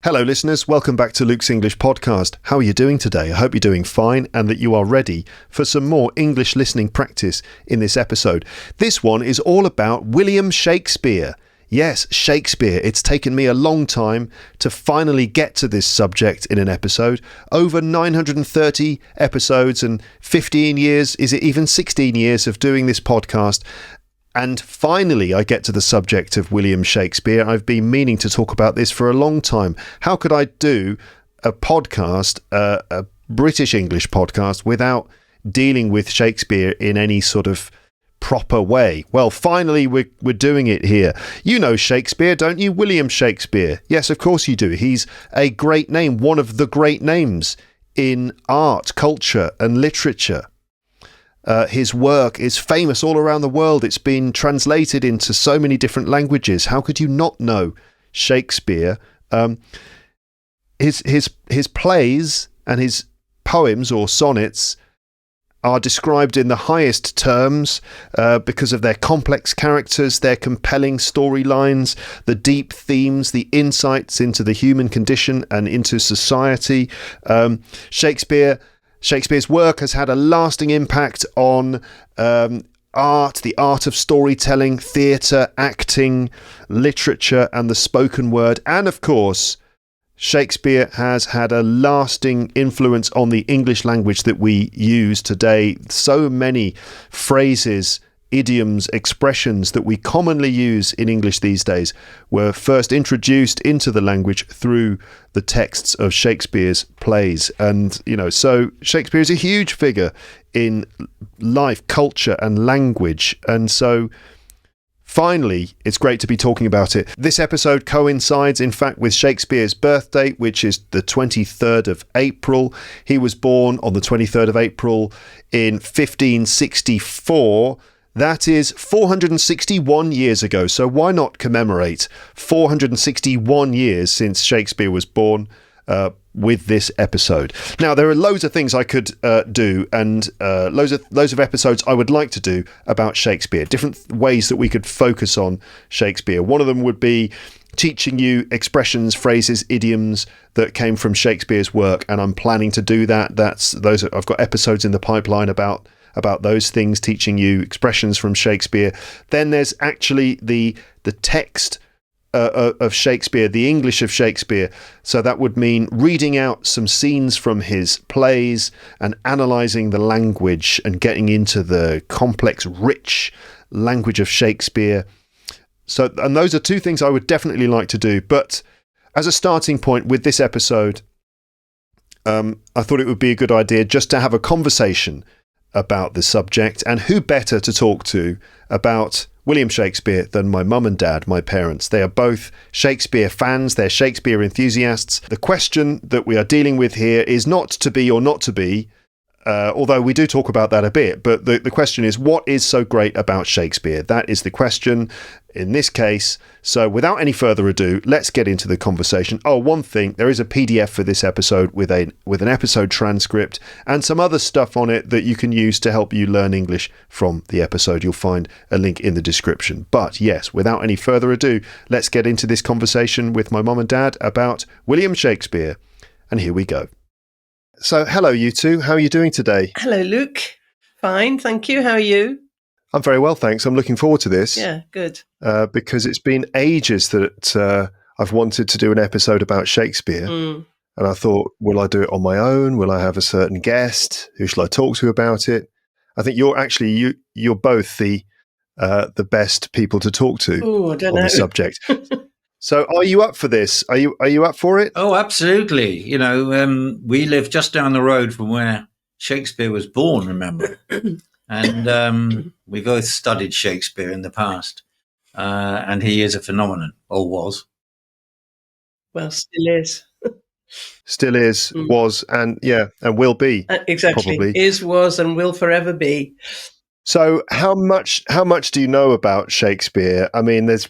Hello listeners, welcome back to Luke's English Podcast. How are you doing today? I hope you're doing fine and that you are ready for some more English listening practice in this episode. This one is all about William Shakespeare. Yes, Shakespeare. It's taken me a long time to finally get to this subject in an episode. Over 930 episodes and 15 years, is it even 16 years of doing this podcast? And finally, I get to the subject of William Shakespeare. I've been meaning to talk about this for a long time. How could I do a podcast, a British English podcast, without dealing with Shakespeare in any sort of proper way? Well, finally, we're doing it here. You know Shakespeare, don't you? William Shakespeare. Yes, of course you do. He's a great name, one of the great names in art, culture, and literature. His work is famous all around the world. It's been translated into so many different languages. How could you not know Shakespeare? His plays and his poems or sonnets are described in the highest terms because of their complex characters, their compelling storylines, the deep themes, the insights into the human condition and into society. Shakespeare's work has had a lasting impact on art, the art of storytelling, theatre, acting, literature, and the spoken word. And of course, Shakespeare has had a lasting influence on the English language that we use today. So many phrases, idioms, expressions that we commonly use in English these days were first introduced into the language through the texts of Shakespeare's plays. And, so Shakespeare is a huge figure in life, culture, and language. And so finally, it's great to be talking about it. This episode coincides, in fact, with Shakespeare's birthday, which is the 23rd of April. He was born on the 23rd of April in 1564. That is 461 years ago. So why not commemorate 461 years since Shakespeare was born with this episode? Now, there are loads of things I could do and loads of episodes I would like to do about Shakespeare, different ways that we could focus on Shakespeare. One of them would be teaching you expressions, phrases, idioms that came from Shakespeare's work, and I'm planning to do that. I've got episodes in the pipeline about those things, teaching you expressions from Shakespeare. Then there's actually the text of Shakespeare, the English of Shakespeare. So that would mean reading out some scenes from his plays and analysing the language and getting into the complex, rich language of Shakespeare. And those are two things I would definitely like to do. But as a starting point with this episode, I thought it would be a good idea just to have a conversation about the subject, and who better to talk to about William Shakespeare than my mum and dad, my parents. They are both Shakespeare fans, they're Shakespeare enthusiasts. The question that we are dealing with here is not to be or not to be, although we do talk about that a bit, but the question is, what is so great about Shakespeare? That is the question in this case. So without any further ado, let's get into the conversation. Oh, one thing, there is a PDF for this episode with an episode transcript and some other stuff on it that you can use to help you learn English from the episode. You'll find a link in the description. But yes, without any further ado, let's get into this conversation with my mum and dad about William Shakespeare. And here we go. So, hello, you two. How are you doing today? Hello, Luke. Fine, thank you. How are you? I'm very well, thanks. I'm looking forward to this. Yeah, good. Because it's been ages that I've wanted to do an episode about Shakespeare. And I thought, will I do it on my own? Will I have a certain guest? Who shall I talk to about it? I think you're both the best people to talk to on the subject. So are you up for this? Are you up for it? Oh, absolutely. We live just down the road from where Shakespeare was born, remember? And we both studied Shakespeare in the past. And he is a phenomenon, or was. Well, still is. Still is, was, and will be. Exactly. Probably. Is, was, and will forever be. So how much do you know about Shakespeare? I mean, there's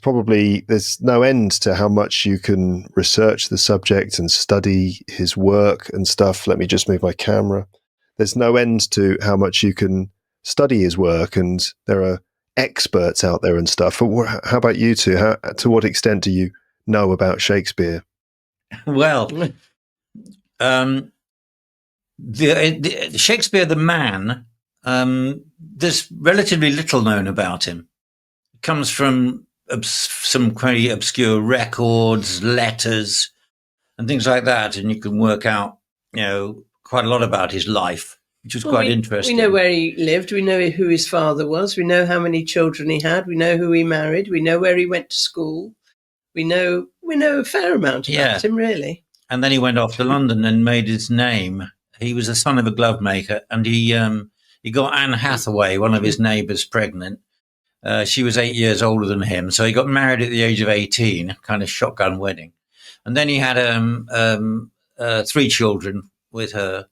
no end to how much you can research the subject and study his work and stuff. Let me just move my camera. There's no end to how much you can study his work, and there are experts out there and stuff. How about you two? To what extent do you know about Shakespeare? Well, the Shakespeare the man, there's relatively little known about him. It comes from some very obscure records, letters, and things like that, and you can work out, quite a lot about his life, which was quite interesting. We know where he lived. We know who his father was. We know how many children he had. We know who he married. We know where he went to school. We know a fair amount about him, really. And then he went off to London and made his name. He was the son of a glove maker, and he got Anne Hathaway, one of his neighbours, pregnant. She was 8 years older than him, so he got married at the age of 18, kind of shotgun wedding. And then he had 3 children with her.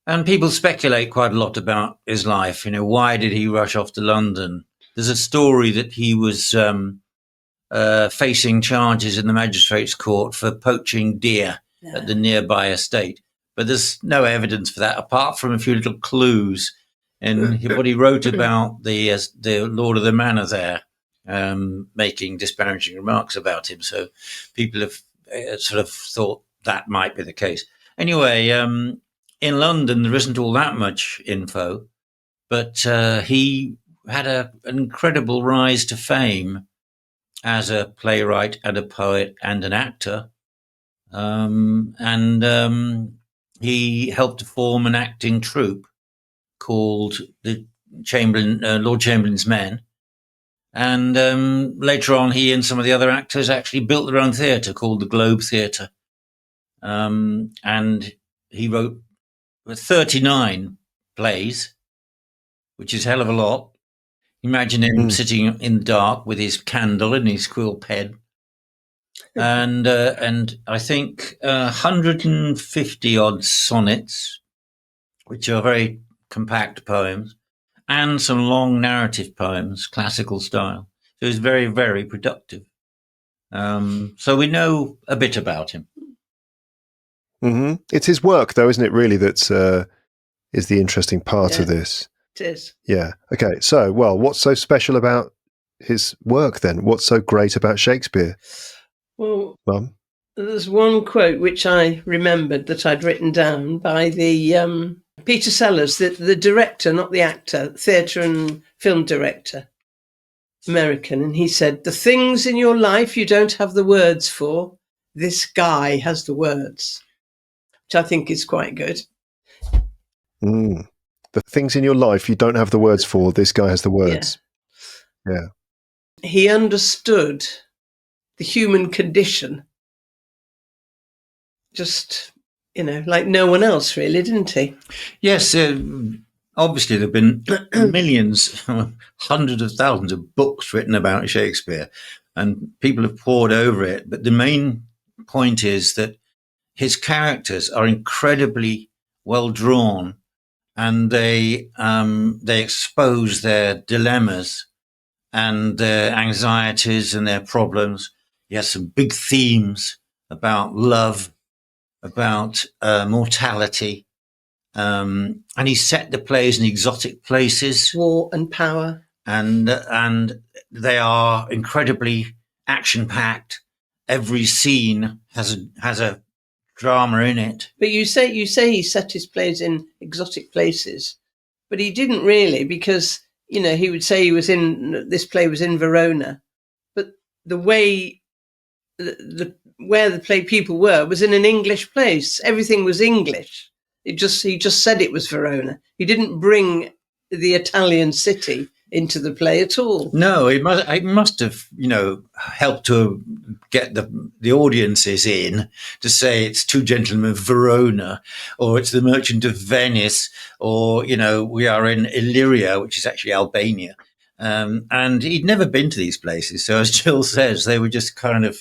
And people speculate quite a lot about his life. Why did he rush off to London? There's a story that he was facing charges in the magistrate's court for poaching deer at the nearby estate. But there's no evidence for that, apart from a few little clues in what he wrote about the lord of the manor there, making disparaging remarks about him. So people have sort of thought that might be the case. Anyway, in London, there isn't all that much info, but he had an incredible rise to fame as a playwright and a poet and an actor. He helped to form an acting troupe called the Lord Chamberlain's Men. And later on, he and some of the other actors actually built their own theatre called the Globe Theatre. And he wrote 39 plays, which is a hell of a lot. Imagine him sitting in the dark with his candle and his quill pen. And I think 150 odd sonnets, which are very compact poems, and some long narrative poems, classical style. So he's very, very productive. So we know a bit about him. Mm-hmm. It's his work, though, isn't it, really, that's is the interesting part of this? It is. Yeah. Okay. So, what's so special about his work, then? What's so great about Shakespeare? Well, Mum? There's one quote which I remembered that I'd written down by the Peter Sellers, the director, not the actor, theatre and film director, American. And he said, "The things in your life you don't have the words for, this guy has the words," which I think is quite good. The things in your life you don't have the words for, this guy has the words. Yeah. He understood the human condition just, like no one else really, didn't he? Yes. Obviously, there have been millions, hundreds of thousands of books written about Shakespeare, and people have pored over it. But the main point is that his characters are incredibly well drawn, and they expose their dilemmas and their anxieties and their problems. He has some big themes about love, about mortality, and he set the plays in exotic places, war and power, and they are incredibly action-packed. Every scene has a drama in it. But you say he set his plays in exotic places, but he didn't really, because he would say this play was in Verona, but the way where the play people were was in an English place. Everything was English. He just said it was Verona. He didn't bring the Italian city into the play at all. No, it must have, helped to get the audiences in to say it's Two Gentlemen of Verona, or it's the Merchant of Venice, or, we are in Illyria, which is actually Albania. And he'd never been to these places. So as Jill says, they were just kind of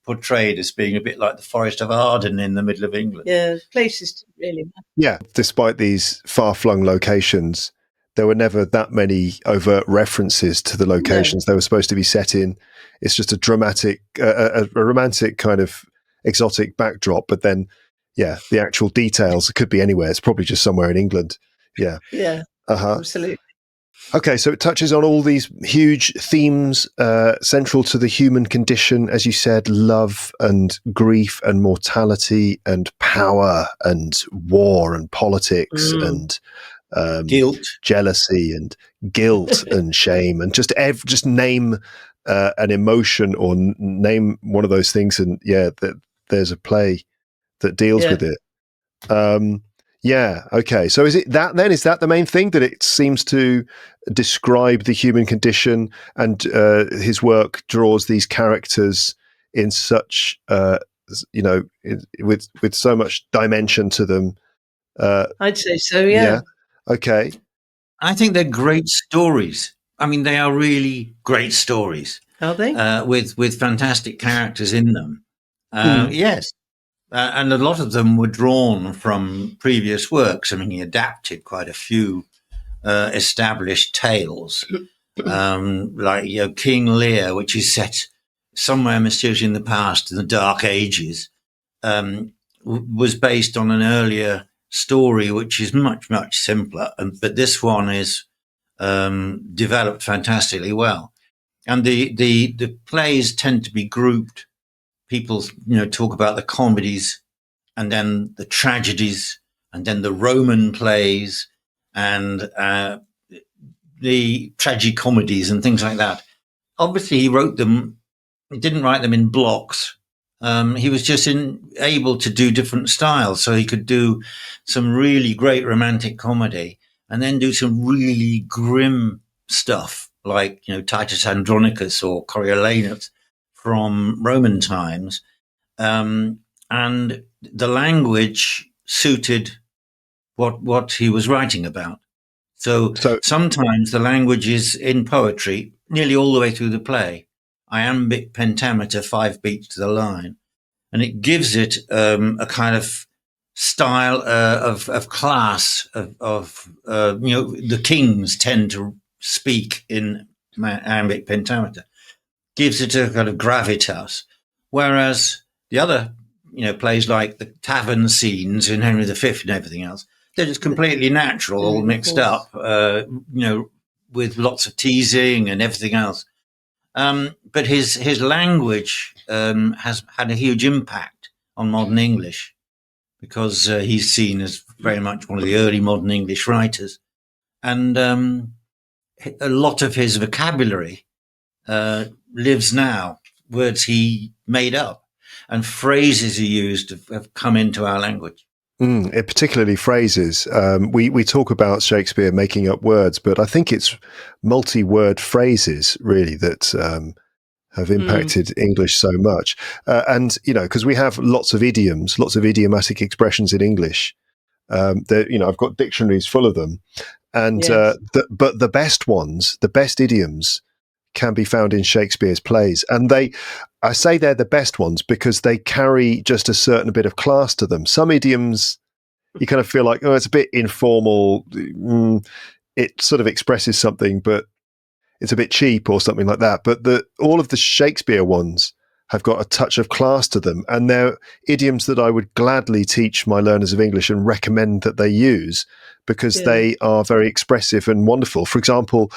portrayed as being a bit like the Forest of Arden in the middle of England. Yeah, places really matter. Yeah, despite these far-flung locations, there were never that many overt references to the locations they were supposed to be set in. It's just a dramatic, a romantic kind of exotic backdrop. But then, the actual details could be anywhere. It's probably just somewhere in England. Yeah. Yeah, absolutely. Okay, so it touches on all these huge themes central to the human condition, as you said, love and grief and mortality and power and war and politics and Guilt. jealousy and guilt and shame, and just name an emotion or name one of those things, and there's a play that deals with it. Okay. So is it that then? Is that the main thing, that it seems to describe the human condition, and his work draws these characters in such, with so much dimension to them? I'd say so, yeah. Okay. I think they're great stories. I mean, they are really great stories. Are they? With fantastic characters in them. Yes. And a lot of them were drawn from previous works. I mean, he adapted quite a few established tales, like King Lear, which is set somewhere mysteriously in the past, in the Dark Ages, was based on an earlier story, which is much, much simpler. But this one is developed fantastically well. And the plays tend to be grouped. People, talk about the comedies, and then the tragedies, and then the Roman plays, and the tragicomedies and things like that. Obviously, he wrote them. He didn't write them in blocks. He was just able to do different styles, so he could do some really great romantic comedy, and then do some really grim stuff like Titus Andronicus or Coriolanus from Roman times, and the language suited what he was writing about. So sometimes the language is in poetry nearly all the way through the play, iambic, pentameter, 5 beats to the line, and it gives it a kind of style of class of the kings tend to speak in iambic pentameter. Gives it a kind of gravitas, whereas the other, plays like the tavern scenes in Henry V and everything else, they're just completely natural, all mixed up, with lots of teasing and everything else. But his language has had a huge impact on modern English, because he's seen as very much one of the early modern English writers, and a lot of his vocabulary lives now. Words he made up and phrases he used have come into our language. Particularly phrases. We talk about Shakespeare making up words, but I think it's multi-word phrases really that have impacted English so much. And because we have lots of idioms, lots of idiomatic expressions in English. I've got dictionaries full of them, and but the best ones, the best idioms, can be found in Shakespeare's plays. And I say they're the best ones because they carry just a certain bit of class to them. Some idioms, you kind of feel like, it's a bit informal. It sort of expresses something, but it's a bit cheap or something like that. But all of the Shakespeare ones have got a touch of class to them. And they're idioms that I would gladly teach my learners of English and recommend that they use, because they are very expressive and wonderful. For example,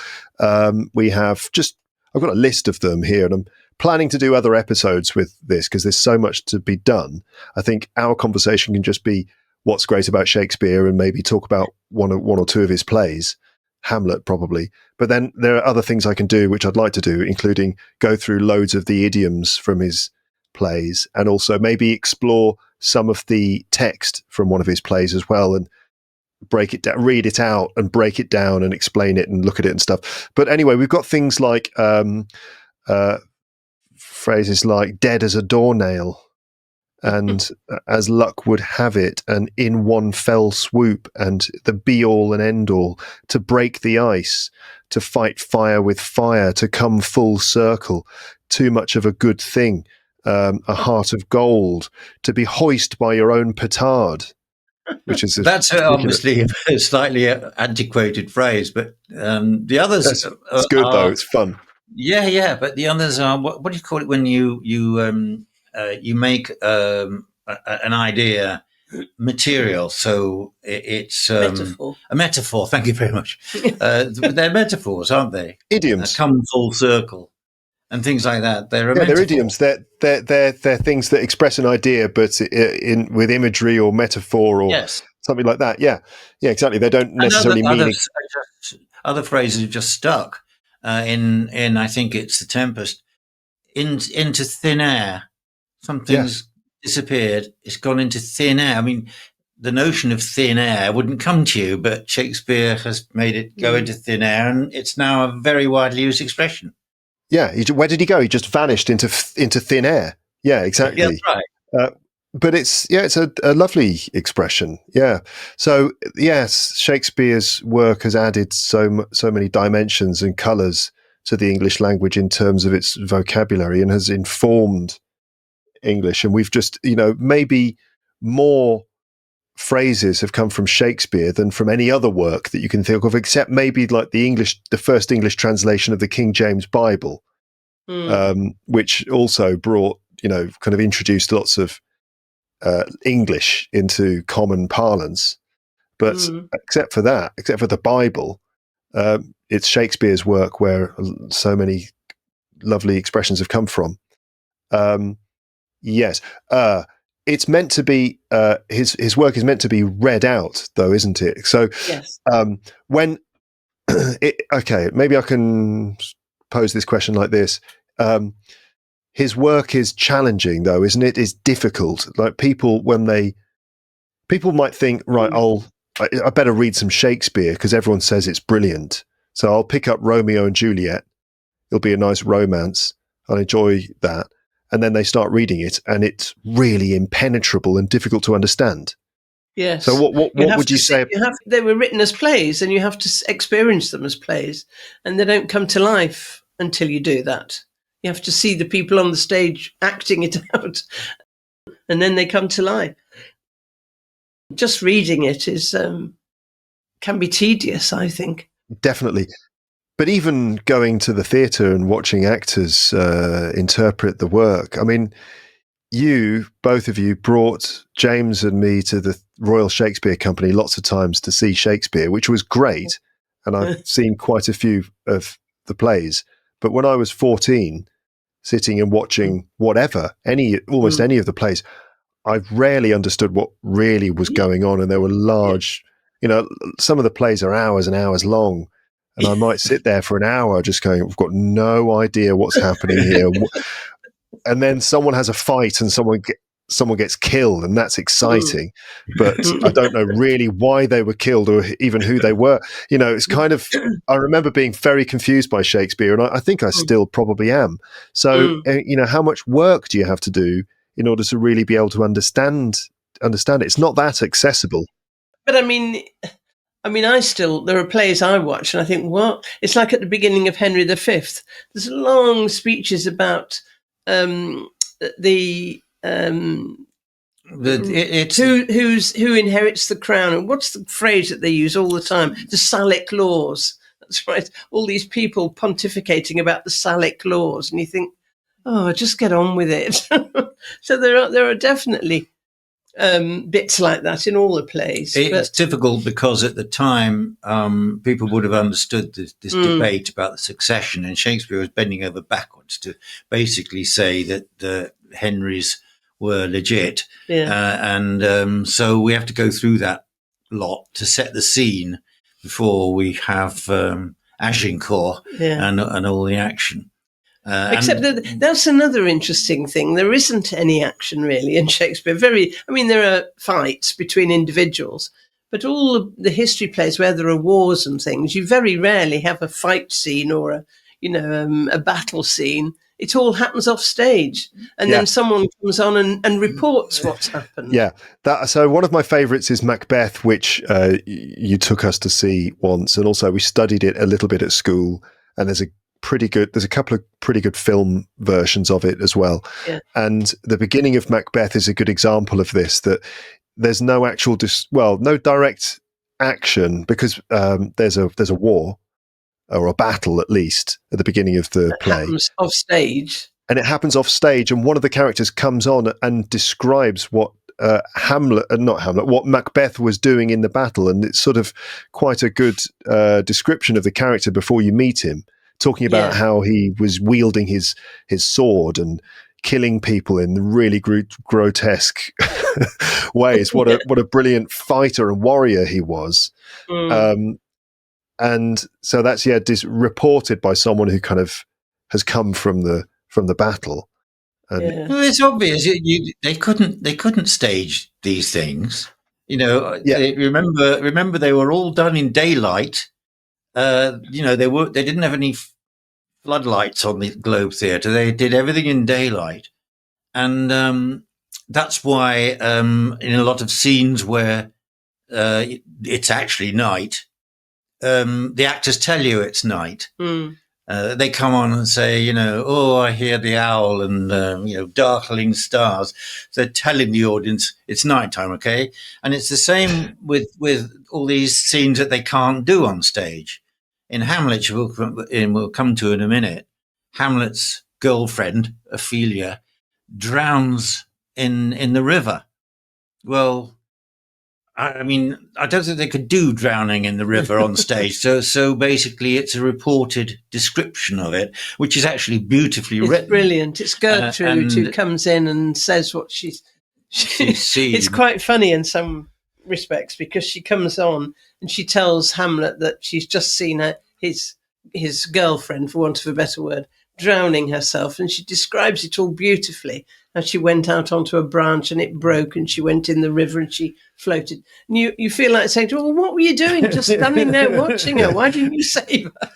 I've got a list of them here, and I'm planning to do other episodes with this because there's so much to be done. I think our conversation can just be what's great about Shakespeare, and maybe talk about one or two of his plays, Hamlet probably. But then there are other things I can do, which I'd like to do, including go through loads of the idioms from his plays, and also maybe explore some of the text from one of his plays as well, and break it down, read it out and break it down and explain it and look at it and stuff. But anyway, we've got things like phrases like dead as a doornail, and as luck would have it, and in one fell swoop, and the be all and end all, to break the ice, to fight fire with fire, to come full circle, too much of a good thing, a heart of gold, to be hoist by your own petard. Which is that's obviously a slightly antiquated phrase, but the others. It's good though; it's fun. Yeah. But the others are what do you call it when you make an idea material. So it's Metaphor. a metaphor. Thank you very much. They're metaphors, aren't they? Idioms. Come full circle and things like that. They're a metaphor. They're idioms. They're things that express an idea, but with imagery or metaphor or something like that. Yeah, exactly. They don't necessarily mean other phrases have just stuck. In I think it's The Tempest. Into thin air. Something's disappeared. It's gone into thin air. I mean, the notion of thin air wouldn't come to you, but Shakespeare has made it go into thin air, and it's now a very widely used expression. Yeah, where did he go? He just vanished into thin air. Yeah, exactly. Yeah, that's right. But it's a lovely expression. Yeah. So yes, Shakespeare's work has added so many dimensions and colours to the English language in terms of its vocabulary, and has informed English. And we've just, maybe more phrases have come from Shakespeare than from any other work that you can think of, except maybe like the first English translation of the King James Bible, which also brought, kind of introduced lots of English into common parlance. But except for the Bible, it's Shakespeare's work where so many lovely expressions have come from. Yes. It's meant to be, his work is meant to be read out, though, isn't it? So when, maybe I can pose this question like this. His work is challenging, though, isn't it? It's difficult. Like people might think, right, I better read some Shakespeare because everyone says it's brilliant. So I'll pick up Romeo and Juliet. It'll be a nice romance. I'll enjoy that. And then they start reading it, and it's really impenetrable and difficult to understand. Yes. So what would you say? They were written as plays, and you have to experience them as plays, and they don't come to life until you do that. You have to see the people on the stage acting it out, and then they come to life. Just reading it is can be tedious, I think. Definitely. But even going to the theatre and watching actors interpret the work, I mean, both of you brought James and me to the Royal Shakespeare Company lots of times to see Shakespeare, which was great. And I've seen quite a few of the plays. But when I was 14, sitting and watching almost any of the plays, I rarely understood what really was going on. And there were large, some of the plays are hours and hours long. And I might sit there for an hour just going, I've got no idea what's happening here. And then someone has a fight and someone gets killed, and that's exciting. But I don't know really why they were killed or even who they were. It's kind of, I remember being very confused by Shakespeare, and I think I still probably am. So, how much work do you have to do in order to really be able to understand it? It's not that accessible. But I mean, there are plays I watch and I think, what? It's like at the beginning of Henry V. There's long speeches about who inherits the crown, and what's the phrase that they use all the time? The Salic laws. That's right. All these people pontificating about the Salic laws, and you think, oh, just get on with it. So there are definitely bits like that in all the plays. It's difficult because at the time people would have understood this debate about the succession, and Shakespeare was bending over backwards to basically say that the Henrys were legit. And so we have to go through that lot to set the scene before we have Agincourt and all the action. Except that that's another interesting thing. There isn't any action really in Shakespeare. There are fights between individuals, but all of the history plays where there are wars and things, you very rarely have a fight scene or a battle scene. It all happens off stage, and then someone comes on and reports what's happened. Yeah. So one of my favourites is Macbeth, which you took us to see once, and also we studied it a little bit at school. And there's a couple of pretty good film versions of it as well. Yeah. And the beginning of Macbeth is a good example of this. That there's no actual, no direct action because there's a war. Or a battle, at least, at the beginning of the play. It happens off stage. And it happens off stage, and one of the characters comes on and describes what Hamlet, not Hamlet, what Macbeth was doing in the battle, and it's sort of quite a good description of the character before you meet him, talking about how he was wielding his sword and killing people in really grotesque ways. What a brilliant fighter and warrior he was. And so that's reported by someone who kind of has come from the battle. And Well, it's obvious they couldn't stage these things. Remember they were all done in daylight. They didn't have any floodlights on the Globe Theatre. They did everything in daylight, and that's why in a lot of scenes where it's actually night, the actors tell you it's night. They come on and say, oh, I hear the owl and, darkling stars. So they're telling the audience it's nighttime, okay? And it's the same with all these scenes that they can't do on stage. In Hamlet, we'll come to in a minute, Hamlet's girlfriend, Ophelia, drowns in the river. Well, I mean, I don't think they could do drowning in the river on stage. So basically, it's a reported description of it, which is actually beautifully written. It's brilliant. It's Gertrude who comes in and says what she's seen. It's quite funny in some respects because she comes on and she tells Hamlet that she's just seen his girlfriend, for want of a better word, drowning herself, and she describes it all beautifully. And she went out onto a branch and it broke, and she went in the river and she floated. And you feel like saying, well, what were you doing? Just standing there watching her. Why didn't you save her?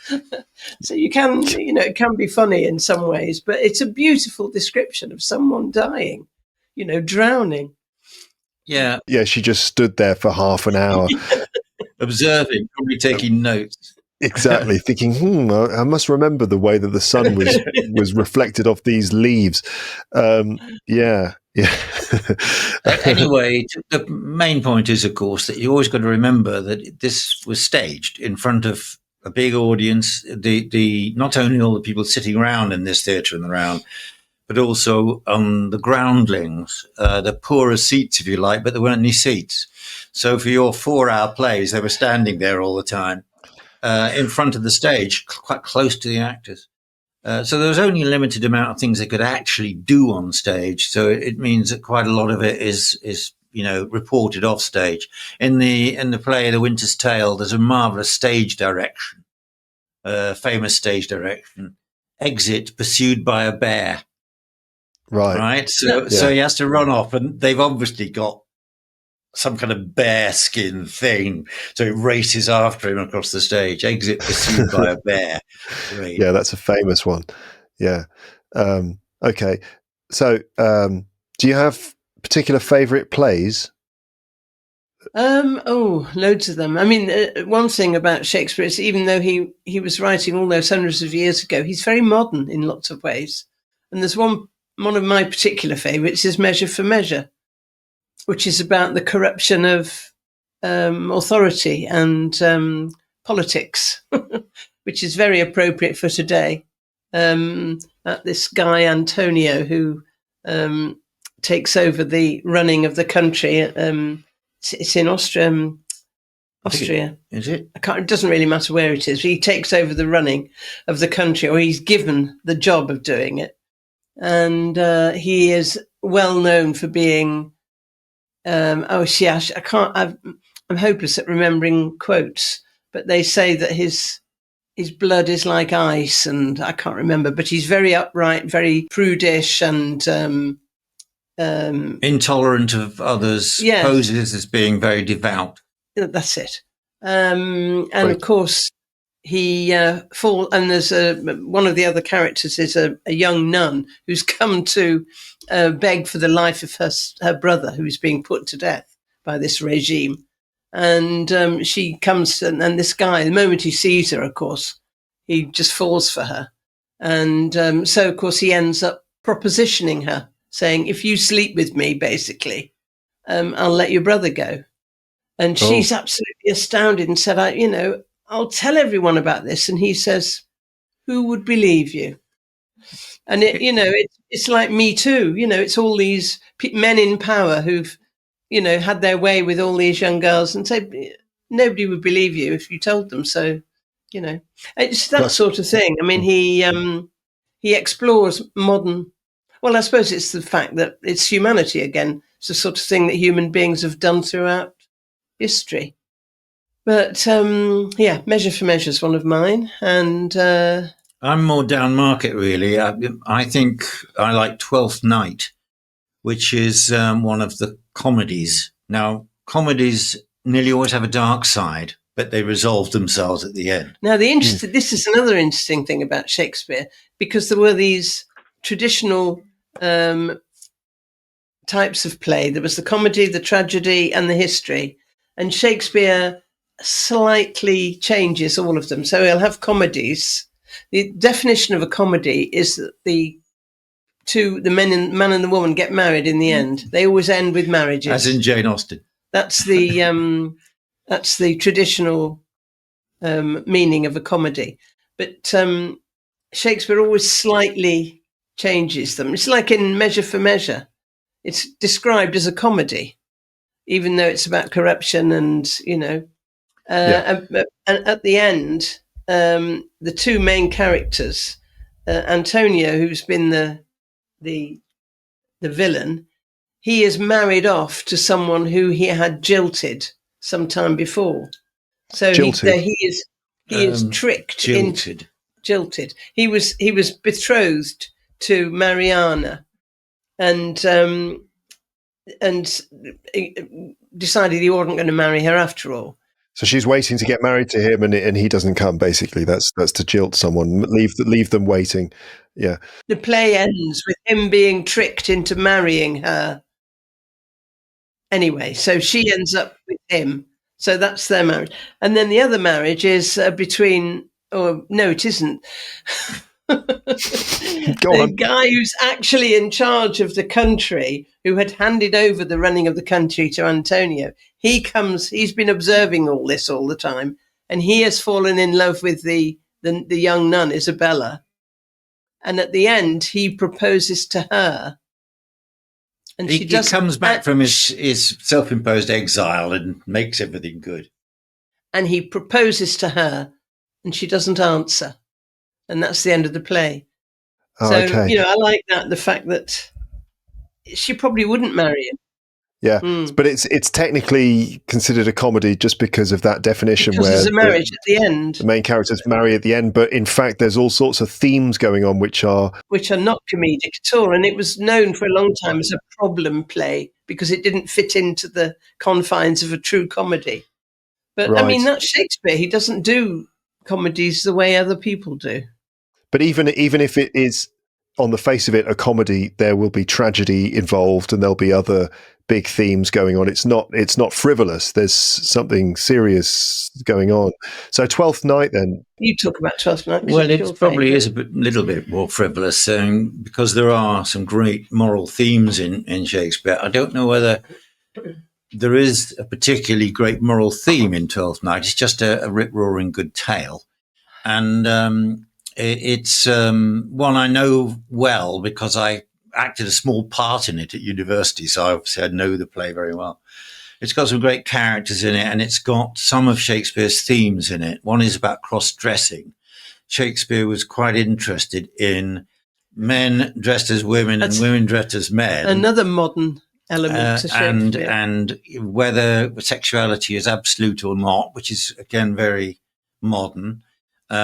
So you can, it can be funny in some ways, but it's a beautiful description of someone dying, drowning. Yeah. Yeah, she just stood there for half an hour. Observing, probably taking notes. Exactly, thinking, I must remember the way that the sun was reflected off these leaves. Yeah. Anyway, the main point is, of course, that you always got to remember that this was staged in front of a big audience. The not only all the people sitting around in this theatre and around, but also on the groundlings, the poorer seats, if you like, but there weren't any seats. So for your 4-hour plays, they were standing there all the time. In front of the stage, quite close to the actors. So there was only a limited amount of things they could actually do on stage. So it means that quite a lot of it is reported off stage. In the play The Winter's Tale, there's a marvelous stage direction, famous stage direction. Exit pursued by a bear. Right. So he has to run off, and they've obviously got some kind of bear skin thing. So it races after him across the stage. Exit pursued by a bear. Great. Yeah, that's a famous one. Yeah. Okay. So do you have particular favourite plays? Loads of them. I mean, one thing about Shakespeare is even though he was writing all those hundreds of years ago, he's very modern in lots of ways. And there's one of my particular favourites is Measure for Measure, which is about the corruption of authority and politics, which is very appropriate for today. This guy, Antonio, who takes over the running of the country. It's in Austria. Is it? It doesn't really matter where it is. He takes over the running of the country, or he's given the job of doing it. And he is well known for being... I'm hopeless at remembering quotes, but they say that his blood is like ice, and I can't remember, but he's very upright, very prudish, and intolerant of others, poses as being very devout. That's it. And of course, he and there's one of the other characters is a young nun who's come to beg for the life of her brother, who's being put to death by this regime. And she comes, and this guy, the moment he sees her, of course, he just falls for her. And so, of course, he ends up propositioning her, saying, if you sleep with me, basically, I'll let your brother go. And she's absolutely astounded and said, I'll tell everyone about this. And he says, who would believe you? And it's like Me Too. It's all these men in power who've had their way with all these young girls, and say nobody would believe you if you told them. So, it's that sort of thing. I mean, he explores modern. Well, I suppose it's the fact that it's humanity again. It's the sort of thing that human beings have done throughout history. But Measure for Measure is one of mine, and I'm more down market, really. I think I like Twelfth Night, which is one of the comedies. Now, comedies nearly always have a dark side, but they resolve themselves at the end. Now, this is another interesting thing about Shakespeare, because there were these traditional types of play. There was the comedy, the tragedy, and the history. And Shakespeare slightly changes all of them. So he'll have comedies. The definition of a comedy is that the man and the woman get married in the end. They always end with marriages. As in Jane Austen. That's the traditional meaning of a comedy. But Shakespeare always slightly changes them. It's like in Measure for Measure. It's described as a comedy, even though it's about corruption and, and at the end, the two main characters, Antonio, who's been the villain, he is married off to someone who he had jilted some time before. So he is tricked. Jilted. He was betrothed to Mariana, and decided he wasn't going to marry her after all. So she's waiting to get married to him, and he doesn't come. Basically, that's to jilt someone, leave them waiting. Yeah. The play ends with him being tricked into marrying her. Anyway, so she ends up with him. So that's their marriage, and then the other marriage is between. Oh no, it isn't. The guy who's actually in charge of the country, who had handed over the running of the country to Antonio, he's been observing all this all the time, and he has fallen in love with the young nun, Isabella. And at the end, he proposes to her. And he comes back from his self-imposed exile and makes everything good. And he proposes to her, and she doesn't answer. And that's the end of the play. Oh, so, okay. I like that, the fact that she probably wouldn't marry him. Yeah, but it's technically considered a comedy just because of that definition, because where there's a marriage at the end. The main characters marry at the end, but in fact there's all sorts of themes going on which are not comedic at all. And it was known for a long time as a problem play because it didn't fit into the confines of a true comedy. But right. I mean, that's Shakespeare. He doesn't do comedies the way other people do. But even if it is on the face of it a comedy, there will be tragedy involved and there'll be other big themes going on. It's not frivolous. There's something serious going on. So Twelfth Night, then. You talk about Twelfth Night. Well, it probably is a little bit more frivolous because there are some great moral themes in Shakespeare. I don't know whether there is a particularly great moral theme in Twelfth Night. It's just a rip-roaring good tale. And it's one I know well because I acted a small part in it at university, so obviously I know the play very well. It's got some great characters in it, and it's got some of Shakespeare's themes in it. One is about cross-dressing. Shakespeare was quite interested in men dressed as women and women dressed as men. Another modern element to Shakespeare. And whether sexuality is absolute or not, which is, again, very modern.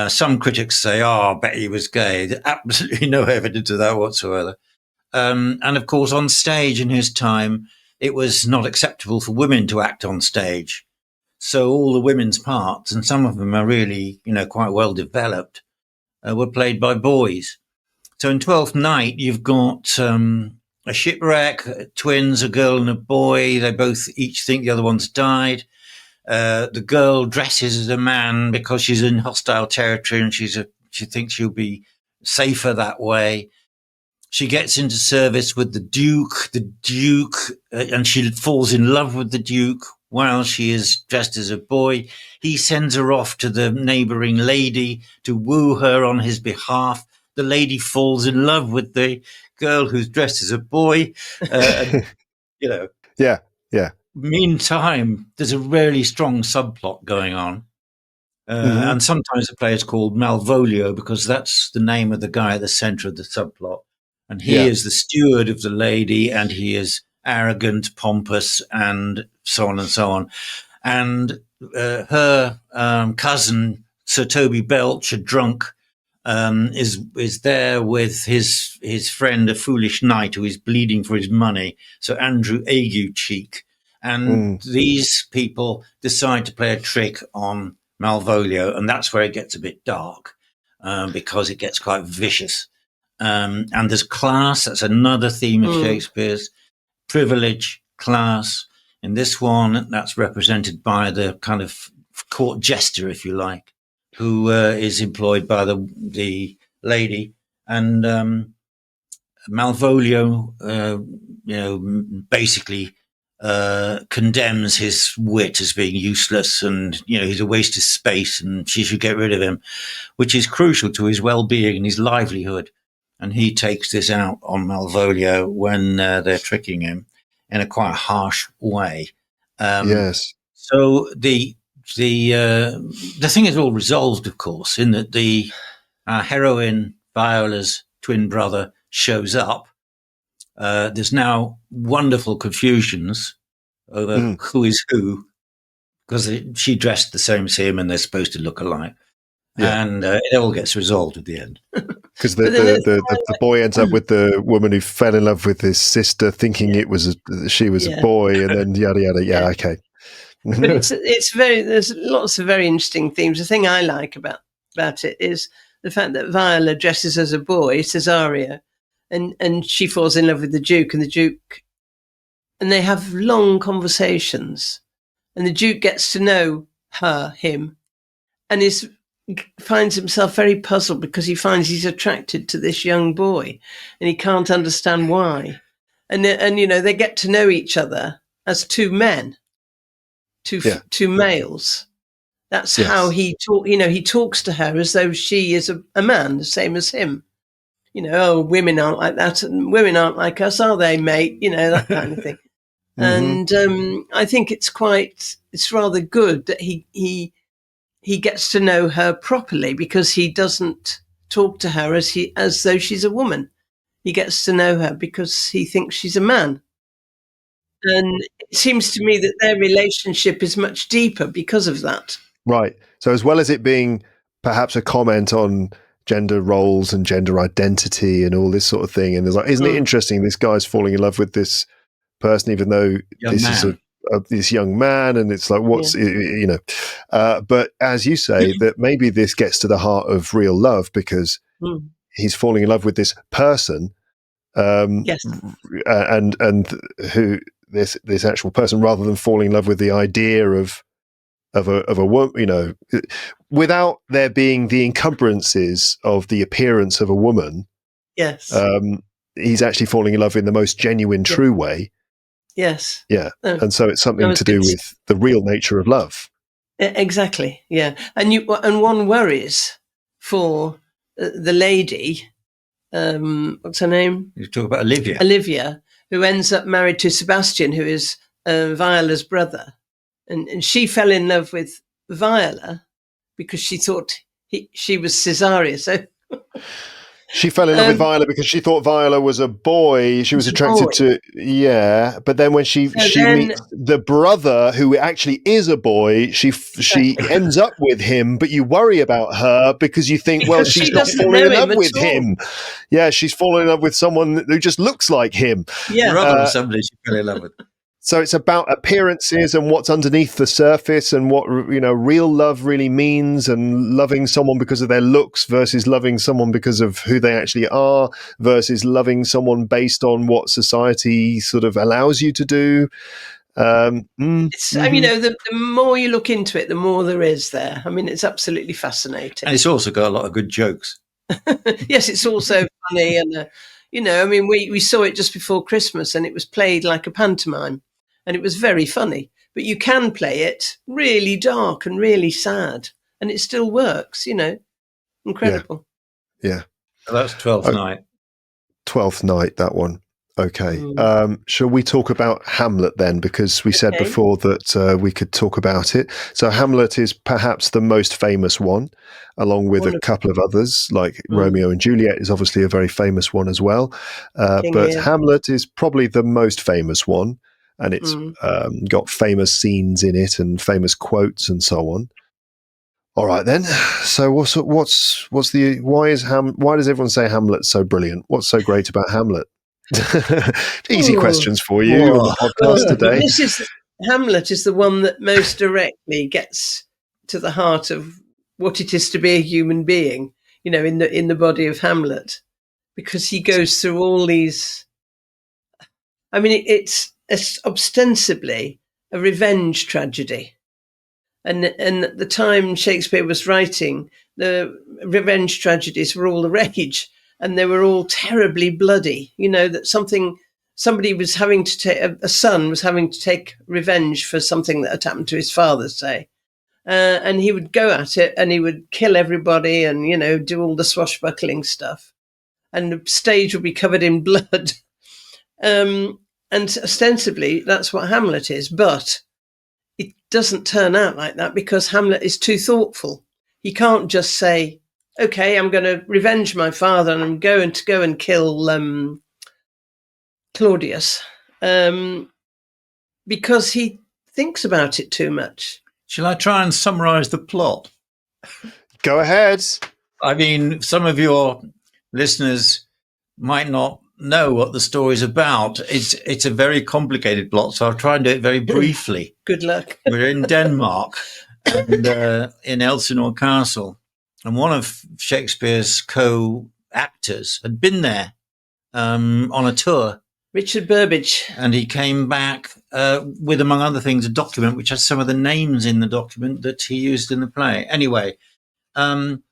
Some critics say, I bet he was gay. There's absolutely no evidence of that whatsoever. And of course, on stage in his time, it was not acceptable for women to act on stage. So all the women's parts, and some of them are really, quite well developed, were played by boys. So in Twelfth Night, you've got a shipwreck, twins, a girl and a boy. They both each think the other one's died. The girl dresses as a man because she's in hostile territory and she thinks she'll be safer that way. She gets into service with the Duke, and she falls in love with the Duke while she is dressed as a boy. He sends her off to the neighboring lady to woo her on his behalf. The lady falls in love with the girl who's dressed as a boy. Yeah. meantime, there's a really strong subplot going on. And sometimes the play is called Malvolio because that's the name of the guy at the center of the subplot. And he is the steward of the lady, and he is arrogant, pompous, and so on and so on. And her cousin, Sir Toby Belch, a drunk, is there with his friend, a foolish knight who is bleeding for his money, so Andrew Ague Cheek. And these people decide to play a trick on Malvolio, and that's where it gets a bit dark because it gets quite vicious. And there's class. That's another theme of Shakespeare's. Privilege, class. In this one, that's represented by the kind of court jester, if you like, who is employed by the lady. And Malvolio, basically condemns his wit as being useless, and he's a waste of space, and she should get rid of him, which is crucial to his well-being and his livelihood. And he takes this out on Malvolio when they're tricking him in a quite harsh way. Yes. So the thing is all resolved, of course, in that the heroine Viola's twin brother shows up. There's now wonderful confusions over who is who, because she dressed the same as him and they're supposed to look alike. Yeah. And it all gets resolved at the end. Because the boy ends up with the woman who fell in love with his sister, thinking she was a boy, and then yada yada. Yeah, okay. But there's lots of very interesting themes. The thing I like about it is the fact that Viola dresses as a boy, Cesario, and she falls in love with the Duke, and they have long conversations, and the Duke gets to know him, and finds himself very puzzled because he finds he's attracted to this young boy, and he can't understand why. And they get to know each other as two men, two males. That's how he he talks to her as though she is a man, the same as him. Women aren't like that, and women aren't like us, are they, mate? That kind of thing. And I think it's rather good that he gets to know her properly, because he doesn't talk to her as though she's a woman. He gets to know her because he thinks she's a man. And it seems to me that their relationship is much deeper because of that. Right. So as well as it being perhaps a comment on gender roles and gender identity and all this sort of thing, and there's isn't it interesting, this guy's falling in love with this person, even though is this young man, and it's like, what's but as you say, that maybe this gets to the heart of real love, because he's falling in love with this person, and who this actual person, rather than falling in love with the idea of a woman, without there being the encumbrances of the appearance of a woman. Yes. He's actually falling in love in the most genuine, true way. Yes. Yeah. And so it's something to do with the real nature of love. Exactly. Yeah. And one worries for the lady, what's her name? You talk about Olivia. Olivia, who ends up married to Sebastian, who is Viola's brother. And she fell in love with Viola because she thought she was Cesario. So she fell in love with Viola because she thought Viola was a boy. She was attracted to, but then when she meets the brother, who actually is a boy, she ends up with him, but you worry about her because you think, well, she's not falling in love with him. Yeah, she's falling in love with someone who just looks like him. Yeah. Rather than somebody she fell in love with. So it's about appearances and what's underneath the surface, and what real love really means, and loving someone because of their looks versus loving someone because of who they actually are, versus loving someone based on what society sort of allows you to do. The more you look into it, the more there is there. I mean, it's absolutely fascinating. And it's also got a lot of good jokes. Yes, it's also funny. And, we saw it just before Christmas, and it was played like a pantomime. And it was very funny, but you can play it really dark and really sad, and it still works, Incredible. Yeah. So that's Twelfth Night. Twelfth Night, that one. Okay. Shall we talk about Hamlet then? Because we said before that we could talk about it. So Hamlet is perhaps the most famous one, along with a couple of others, like Romeo and Juliet is obviously a very famous one as well. But Hamlet is probably the most famous one, and it's got famous scenes in it and famous quotes and so on. All right then. So why does everyone say Hamlet's so brilliant? What's so great about Hamlet? Easy questions for you on the podcast today. Hamlet is the one that most directly gets to the heart of what it is to be a human being, in the body of Hamlet, because he goes through all these. I mean, it's ostensibly a revenge tragedy, and at the time Shakespeare was writing, the revenge tragedies were all the rage. And they were all terribly bloody, that somebody was having to take, a son was having to take revenge for something that had happened to his father, say. And he would go at it and he would kill everybody and, do all the swashbuckling stuff. And the stage would be covered in blood. And ostensibly, that's what Hamlet is. But it doesn't turn out like that because Hamlet is too thoughtful. He can't just say, okay, I'm going to revenge my father and I'm going to go and kill Claudius, because he thinks about it too much. Shall I try and summarize the plot? Go ahead. I mean, some of your listeners might not know what the story's about. It's a very complicated plot, so I'll try and do it very briefly. Good luck. We're in Denmark and in Elsinore Castle. And one of Shakespeare's co-actors had been there on a tour. Richard Burbage. And he came back with, among other things, a document which has some of the names in the document that he used in the play. Anyway, the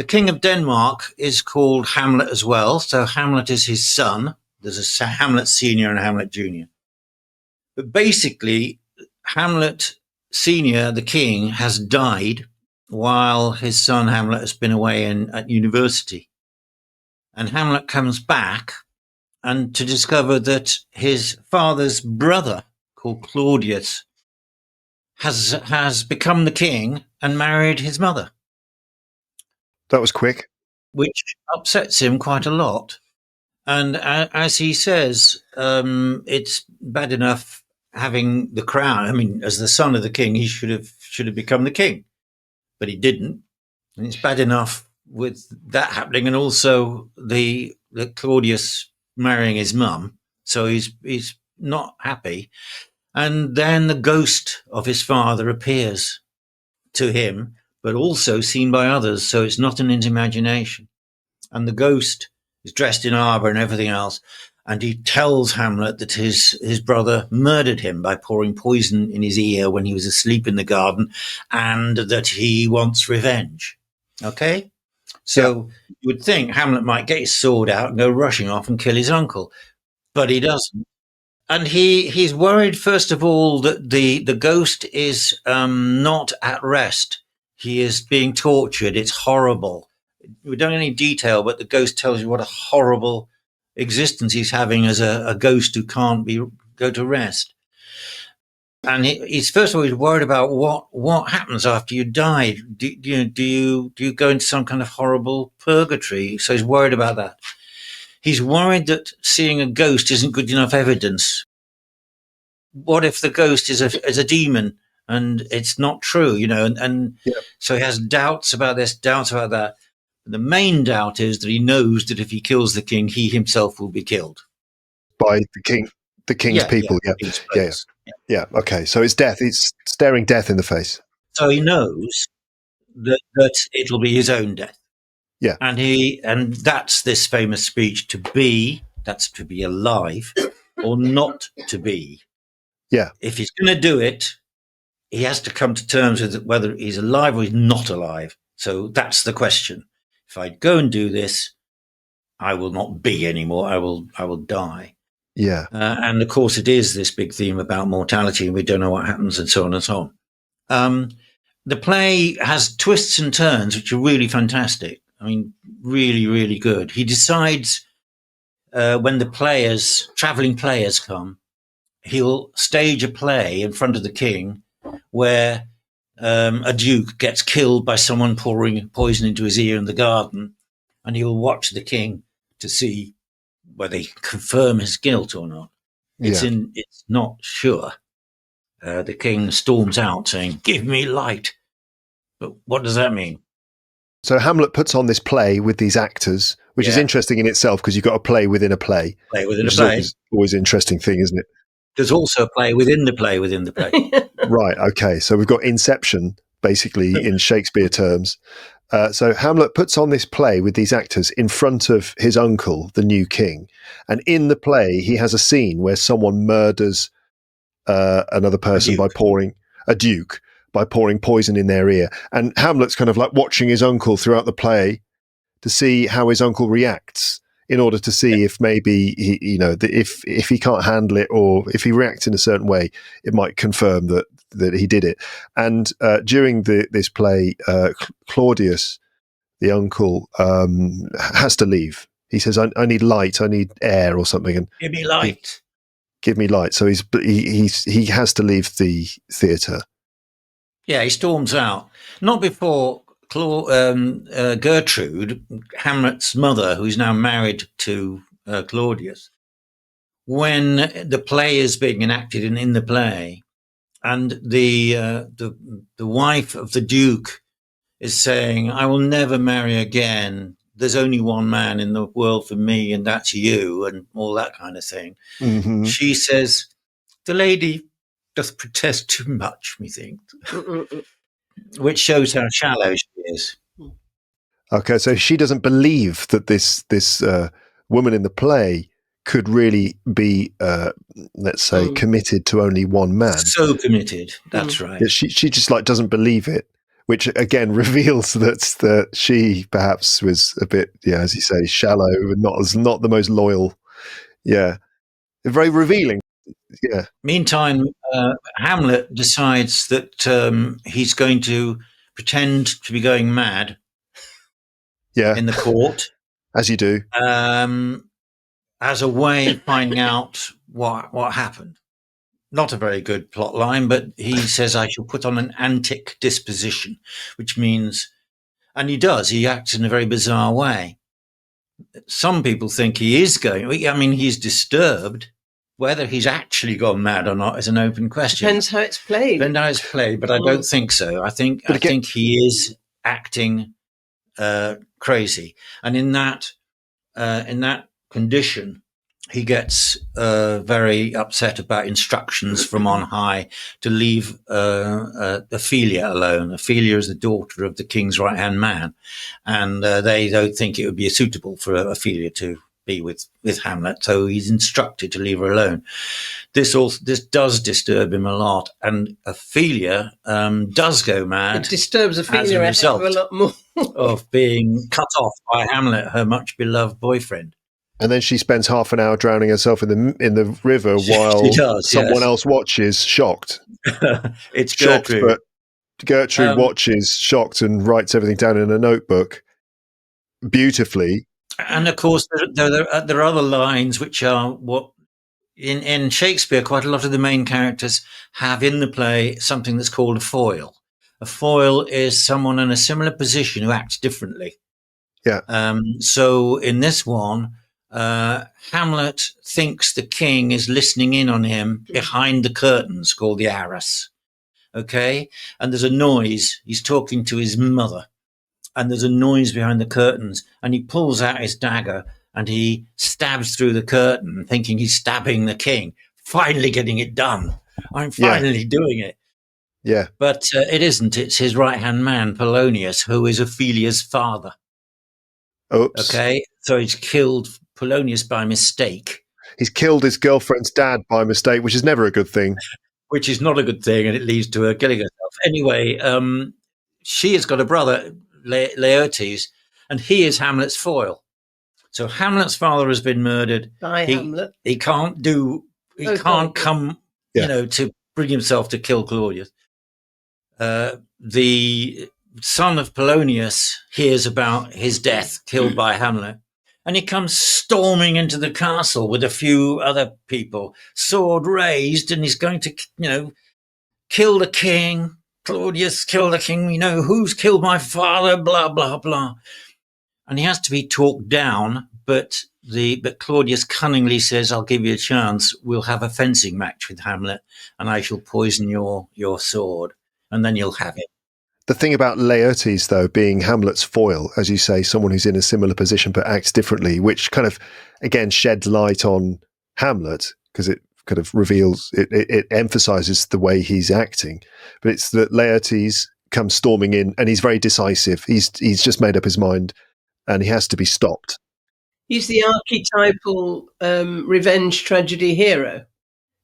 King of Denmark is called Hamlet as well. So Hamlet is his son. There's a Hamlet Senior and a Hamlet Junior. But basically, Hamlet Senior, the king, has died while his son Hamlet has been away at university. And Hamlet comes back and to discover that his father's brother, called Claudius, has become the king and married his mother. That was quick. Which upsets him quite a lot. And as he says, it's bad enough having the crown. I mean, as the son of the king, he should have become the king. But he didn't. And it's bad enough with that happening and also the Claudius marrying his mum. So he's not happy. And then the ghost of his father appears to him, but also seen by others. So it's not in his imagination. And the ghost is dressed in armor and everything else. And he tells Hamlet that his brother murdered him by pouring poison in his ear when he was asleep in the garden, and that he wants revenge. Okay? So you would think Hamlet might get his sword out and go rushing off and kill his uncle, but he doesn't. And he's worried, first of all, that the ghost is not at rest. He is being tortured. It's horrible. We don't have any detail, but the ghost tells you what a horrible existence he's having as a ghost who can't go to rest. And he's first of all, he's worried about what happens after you die. Do you go into some kind of horrible purgatory? So he's worried about that. He's worried that seeing a ghost isn't good enough evidence. What if the ghost is a demon and it's not true, So he has doubts about this, doubts about that. The main doubt is that he knows that if he kills the king, he himself will be killed by the king's people. Yeah. Okay. So it's death. It's staring death in the face. So he knows that it'll be his own death. Yeah. And that's this famous speech: that's to be alive or not to be. Yeah. If he's going to do it, he has to come to terms with whether he's alive or he's not alive. So that's the question. If I go and do this, I will not be anymore. I will die. Yeah. And of course, it is this big theme about mortality, and we don't know what happens, and so on and so on. The play has twists and turns, which are really fantastic. I mean, really, really good. He decides when the traveling players come, he'll stage a play in front of the king where a duke gets killed by someone pouring poison into his ear in the garden, and he'll watch the king to see whether he can confirm his guilt or not. It's not sure. The king storms out saying, "Give me light." But what does that mean? So Hamlet puts on this play with these actors, which is interesting in itself because you've got a play within a play. Play within a play. Always an interesting thing, isn't it? There's also a play within the play within the play. Right. Okay. So we've got Inception, basically, in Shakespeare terms. So Hamlet puts on this play with these actors in front of his uncle, the new king. And in the play, he has a scene where someone murders another person by pouring poison in their ear. And Hamlet's kind of like watching his uncle throughout the play to see how his uncle reacts in order to see if maybe if he can't handle it, or if he reacts in a certain way, it might confirm that he did it. And during this play, Claudius, the uncle, has to leave. He says, I need light, I need air or something. And give me light. Give me light. So he has to leave the theatre. Yeah, he storms out. Not before Gertrude, Hamlet's mother, who's now married to Claudius, when the play is being enacted in the play, and the wife of the Duke is saying, "I will never marry again. There's only one man in the world for me, and that's you," and all that kind of thing. Mm-hmm. She says, "The lady doth protest too much, methinks," which shows how shallow she is. Okay, so she doesn't believe that this woman in the play could really be, let's say, committed to only one man. So committed, that's right. She just doesn't believe it, which again reveals that she perhaps was a bit, as you say, shallow and not the most loyal. Yeah, very revealing. Yeah. Meantime, Hamlet decides that he's going to pretend to be going mad. Yeah. In the court, as you do, as a way of finding out what happened. Not a very good plot line, but he says, "I shall put on an antic disposition," which means, and he does. He acts in a very bizarre way. Some people think he is going. I mean, he's disturbed. Whether he's actually gone mad or not is an open question. Depends how it's played. But I don't think so. I think he is acting crazy, and in that condition, he gets very upset about instructions from on high to leave Ophelia alone. Ophelia is the daughter of the king's right-hand man, and they don't think it would be suitable for Ophelia to be with Hamlet, so he's instructed to leave her alone. This does disturb him a lot, and Ophelia does go mad. It disturbs Ophelia a lot more of being cut off by Hamlet, her much beloved boyfriend. And then she spends half an hour drowning herself in the river while someone else watches, shocked. It's Gertrude. Shocked, but Gertrude watches, shocked, and writes everything down in a notebook beautifully. And of course, there are other lines which are what in Shakespeare, quite a lot of the main characters have in the play something that's called a foil. A foil is someone in a similar position who acts differently. Yeah. So in this one, Hamlet thinks the king is listening in on him behind the curtains called the arras. Okay. And there's a noise. He's talking to his mother, and there's a noise behind the curtains, and he pulls out his dagger and he stabs through the curtain thinking he's stabbing the king, finally getting it done. I'm finally doing it. Yeah. But it isn't. It's his right-hand man, Polonius, who is Ophelia's father. Oops. Okay. So he's killed Polonius by mistake. He's killed his girlfriend's dad by mistake, which is never a good thing. Which is not a good thing, and it leads to her killing herself. Anyway, she has got a brother, Laertes, and he is Hamlet's foil. So Hamlet's father has been murdered by Hamlet. He can't come, to bring himself to kill Claudius. The son of Polonius hears about his death, killed by Hamlet. And he comes storming into the castle with a few other people, sword raised, and he's going to, kill the king. Claudius, kill the king. Who's killed my father? Blah, blah, blah. And he has to be talked down, but Claudius cunningly says, I'll give you a chance. We'll have a fencing match with Hamlet, and I shall poison your sword, and then you'll have it. The thing about Laertes, though, being Hamlet's foil, as you say, someone who's in a similar position but acts differently, which kind of, again, sheds light on Hamlet, because it kind of reveals, it emphasizes the way he's acting. But it's that Laertes comes storming in, and he's very decisive. He's just made up his mind, and he has to be stopped. He's the archetypal revenge tragedy hero.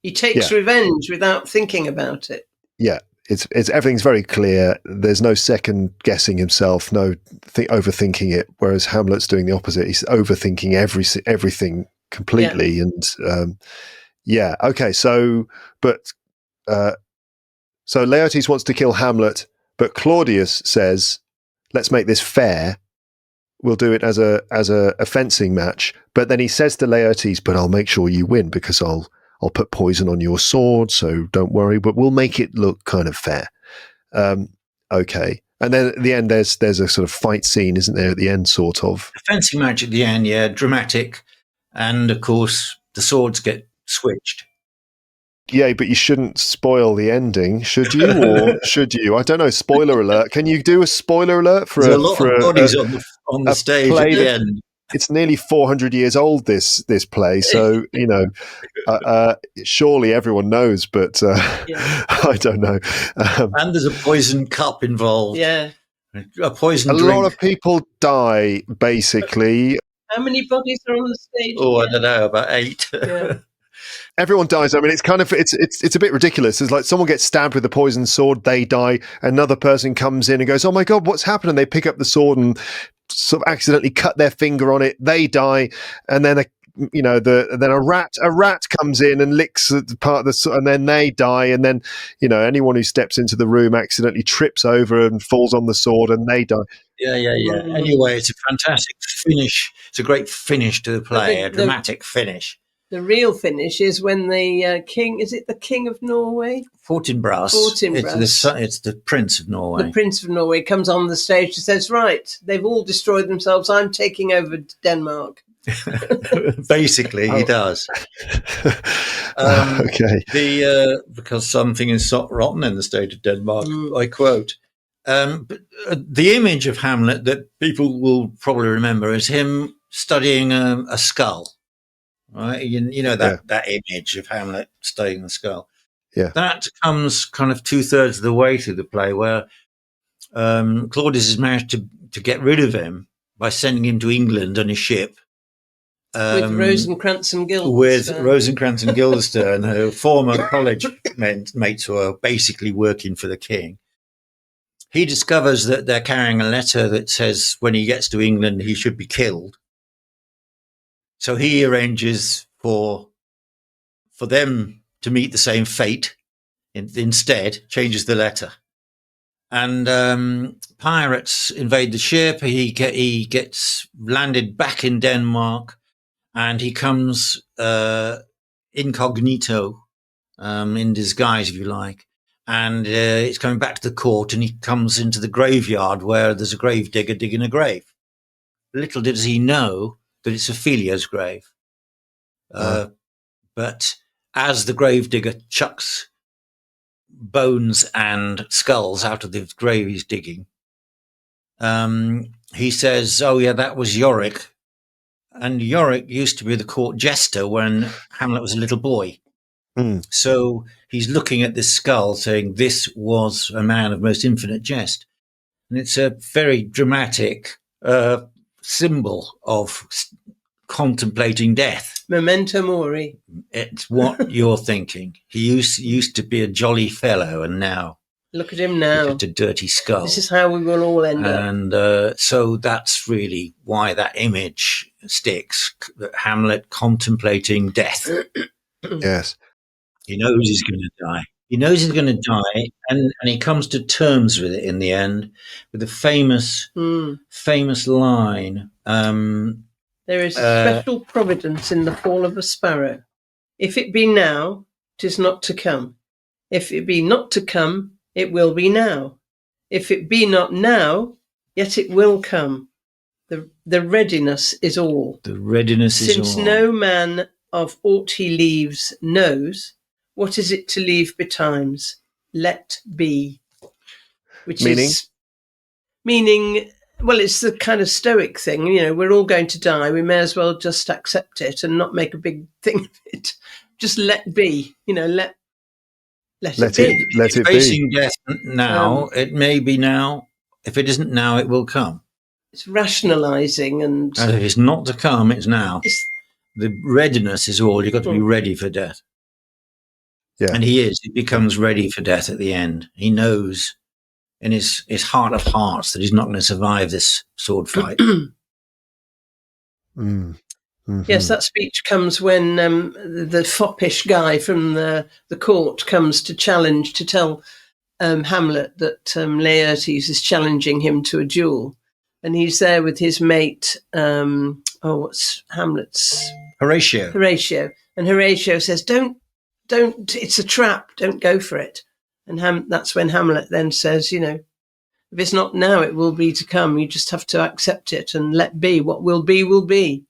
He takes revenge without thinking about it. Yeah. It's everything's very clear. There's no second guessing himself, no overthinking it. Whereas Hamlet's doing the opposite. He's overthinking everything completely. Yeah. And okay. So Laertes wants to kill Hamlet, but Claudius says, "Let's make this fair. We'll do it as a fencing match." But then he says to Laertes, "But I'll make sure you win because I'll put poison on your sword, so don't worry, but we'll make it look kind of fair." Okay. And then at the end, there's a sort of fight scene, isn't there, at the end, sort of? A fencing match at the end, yeah, dramatic. And, of course, the swords get switched. Yeah, but you shouldn't spoil the ending, should you? Or should you? I don't know. Spoiler alert. Can you do a spoiler alert for There's a lot of bodies on the stage at the end? It's nearly 400 years old, this play, so surely everyone knows, but I don't know. And there's a poison cup involved. Yeah, a poison drink. A lot of people die, basically. How many bodies are on the stage? Oh, I don't know, about 8. Yeah. Everyone dies. I mean, it's kind of it's a bit ridiculous. It's like someone gets stabbed with a poisoned sword, they die. Another person comes in and goes, "Oh my God, what's happened?" And they pick up the sword and sort of accidentally cut their finger on it. They die, and then then a rat comes in and licks part of the sword, and then they die. And then anyone who steps into the room accidentally trips over and falls on the sword, and they die. Yeah. Anyway, it's a fantastic finish. It's a great finish to the play, a dramatic finish. The real finish is when the king, is it the King of Norway? Fortinbras. It's the Prince of Norway. The Prince of Norway comes on the stage and says, "Right, they've all destroyed themselves. I'm taking over Denmark." Basically, he does. Okay. Because something is so rotten in the state of Denmark, I quote. But the image of Hamlet that people will probably remember is him studying a skull. Right, that image of Hamlet studying the skull. Yeah, that comes kind of 2/3 of the way through the play, where Claudius has managed to get rid of him by sending him to England on a ship with Rosencrantz and Guildenstern. With Rosencrantz and Guildenstern, her former college mates who are basically working for the king. He discovers that they're carrying a letter that says when he gets to England he should be killed. So he arranges for them to meet the same fate. Instead, changes the letter, and pirates invade the ship. He gets landed back in Denmark, and he comes incognito, in disguise, if you like. And it's coming back to the court, and he comes into the graveyard where there's a grave digger digging a grave. Little does he know that it's Ophelia's grave. But as the gravedigger chucks bones and skulls out of the grave he's digging, he says, "Oh yeah, that was Yorick." And Yorick used to be the court jester when Hamlet was a little boy. So he's looking at this skull saying, "This was a man of most infinite jest." And it's a very dramatic symbol of contemplating death. Memento mori. It's what you're thinking. He used to be a jolly fellow, and now look at him now. Look at a dirty skull. This is how we will all end up. And so that's really why that image sticks. Hamlet contemplating death. Yes. He knows he's going to die. He knows he's going to die, and he comes to terms with it in the end with a famous line. There is a special providence in the fall of a sparrow. If it be now, 'tis not to come. If it be not to come, it will be now. If it be not now, yet it will come. The readiness is all. The readiness is all. Since no man of aught he leaves knows, what is it to leave betimes? Let be. Which is meaning, well, it's the kind of stoic thing. You know, we're all going to die. We may as well just accept it and not make a big thing of it. Just let be. You know, let it be. Let it be. Facing death now. It may be now. If it isn't now, it will come. It's rationalising and if it's not to come, it's now. The readiness is all. You've got to be ready for death. Yeah. And he is. He becomes ready for death at the end. He knows in his heart of hearts that he's not going to survive this sword fight. Mm-hmm. Yes, that speech comes when the foppish guy from the court comes to tell Hamlet that Laertes is challenging him to a duel. And he's there with his mate, what's Hamlet's? Horatio. And Horatio says, don't, it's a trap, don't go for it. And that's when Hamlet then says, you know, if it's not now, it will be to come. You just have to accept it and let be. What will be, will be.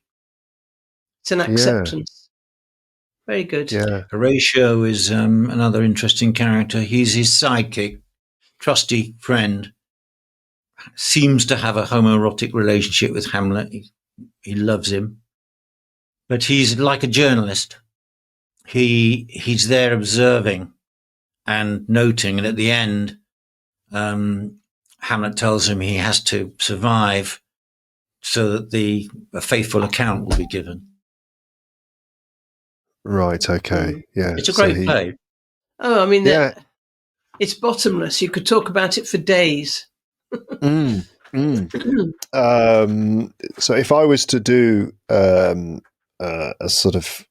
It's an acceptance. Yeah. Very good. Yeah. Horatio is another interesting character. He's his sidekick, trusty friend. Seems to have a homoerotic relationship with Hamlet. He loves him. But he's like a journalist. He's there observing and noting, and at the end, Hamlet tells him he has to survive so that a faithful account will be given. Right, okay. Yeah. It's a great play. Oh, I mean, it's bottomless. You could talk about it for days. So if I was to do a sort of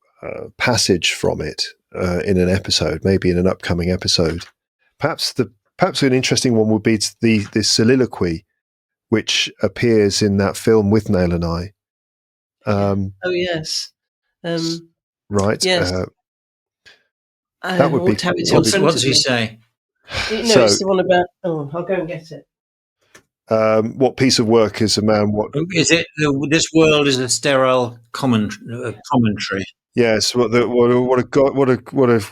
passage from it in an episode, maybe in an upcoming episode, perhaps an interesting one would be the soliloquy which appears in that film with Nail and I. Oh yes. Right. Yes. That would be. What does he say? No, it's the one about. Oh, I'll go and get it. What piece of work is a man? What is it? This world is a sterile commentary. Yes. What a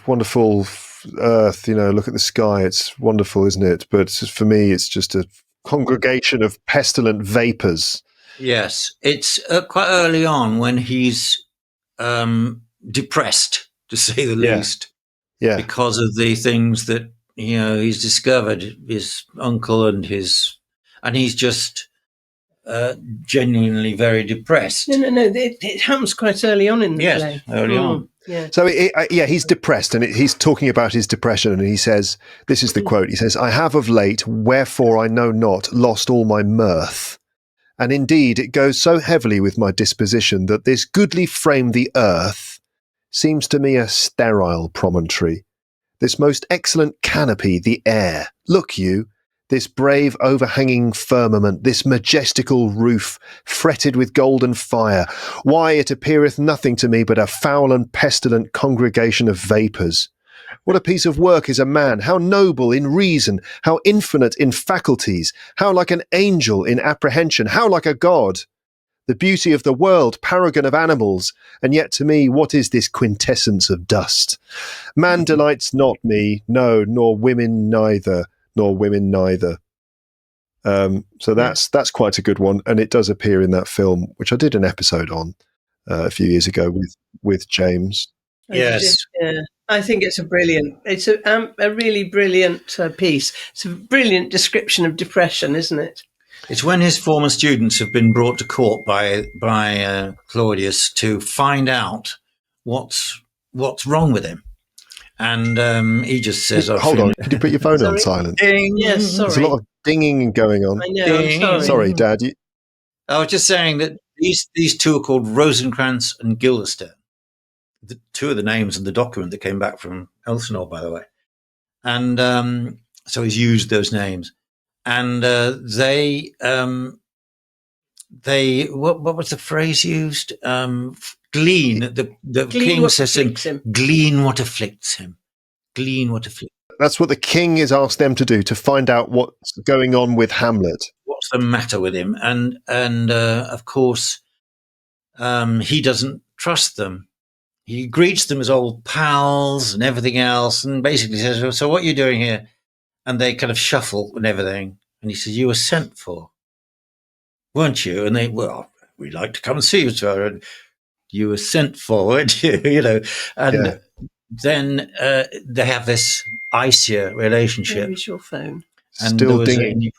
wonderful earth. You know, look at the sky. It's wonderful, isn't it? But for me, it's just a congregation of pestilent vapors. Yes, it's quite early on when he's depressed, to say the least. Yeah. Because of the things that he's discovered, his uncle and he's just genuinely very depressed. No. It happens quite early on in the play. Yes, early on. Yeah. So, he's depressed, and he's talking about his depression, and he says, this is the quote, he says, "I have of late, wherefore I know not, lost all my mirth. And indeed, it goes so heavily with my disposition that this goodly frame the earth seems to me a sterile promontory. This most excellent canopy the air. Look you, this brave overhanging firmament, this majestical roof, fretted with golden fire, why it appeareth nothing to me but a foul and pestilent congregation of vapours. What a piece of work is a man, how noble in reason, how infinite in faculties, how like an angel in apprehension, how like a god. The beauty of the world, paragon of animals, and yet to me what is this quintessence of dust? Man delights not me, no, nor women neither. So that's quite a good one, and it does appear in that film, which I did an episode on a few years ago with James. Yes, I think it's a really brilliant piece. It's a brilliant description of depression, isn't it? It's when his former students have been brought to court by Claudius to find out what's wrong with him. And he just says, hold on, could you put your phone on silent? Ding. Yes, sorry. There's a lot of dinging going on. I know, I'm Sorry, Dad. I was just saying that these two are called Rosencrantz and Guildenstern. The two of the names in the document that came back from Elsinore, by the way. And so he's used those names. And they they what was the phrase used? Glean. The king what says, afflicts him. "Glean what afflicts him. Glean what afflicts." That's what the king has asked them to do, to find out what's going on with Hamlet. What's the matter with him? And of course, he doesn't trust them. He greets them as old pals and everything else, and basically says, "So what are you doing here?" And they kind of shuffle and everything. And he says, "You were sent for, weren't you?" And they, "Well, we'd like to come and see you, sir." And, "You were sent for, weren't you?" And Yeah. then they have this icier relationship. Where is your phone? And Still there was dinging.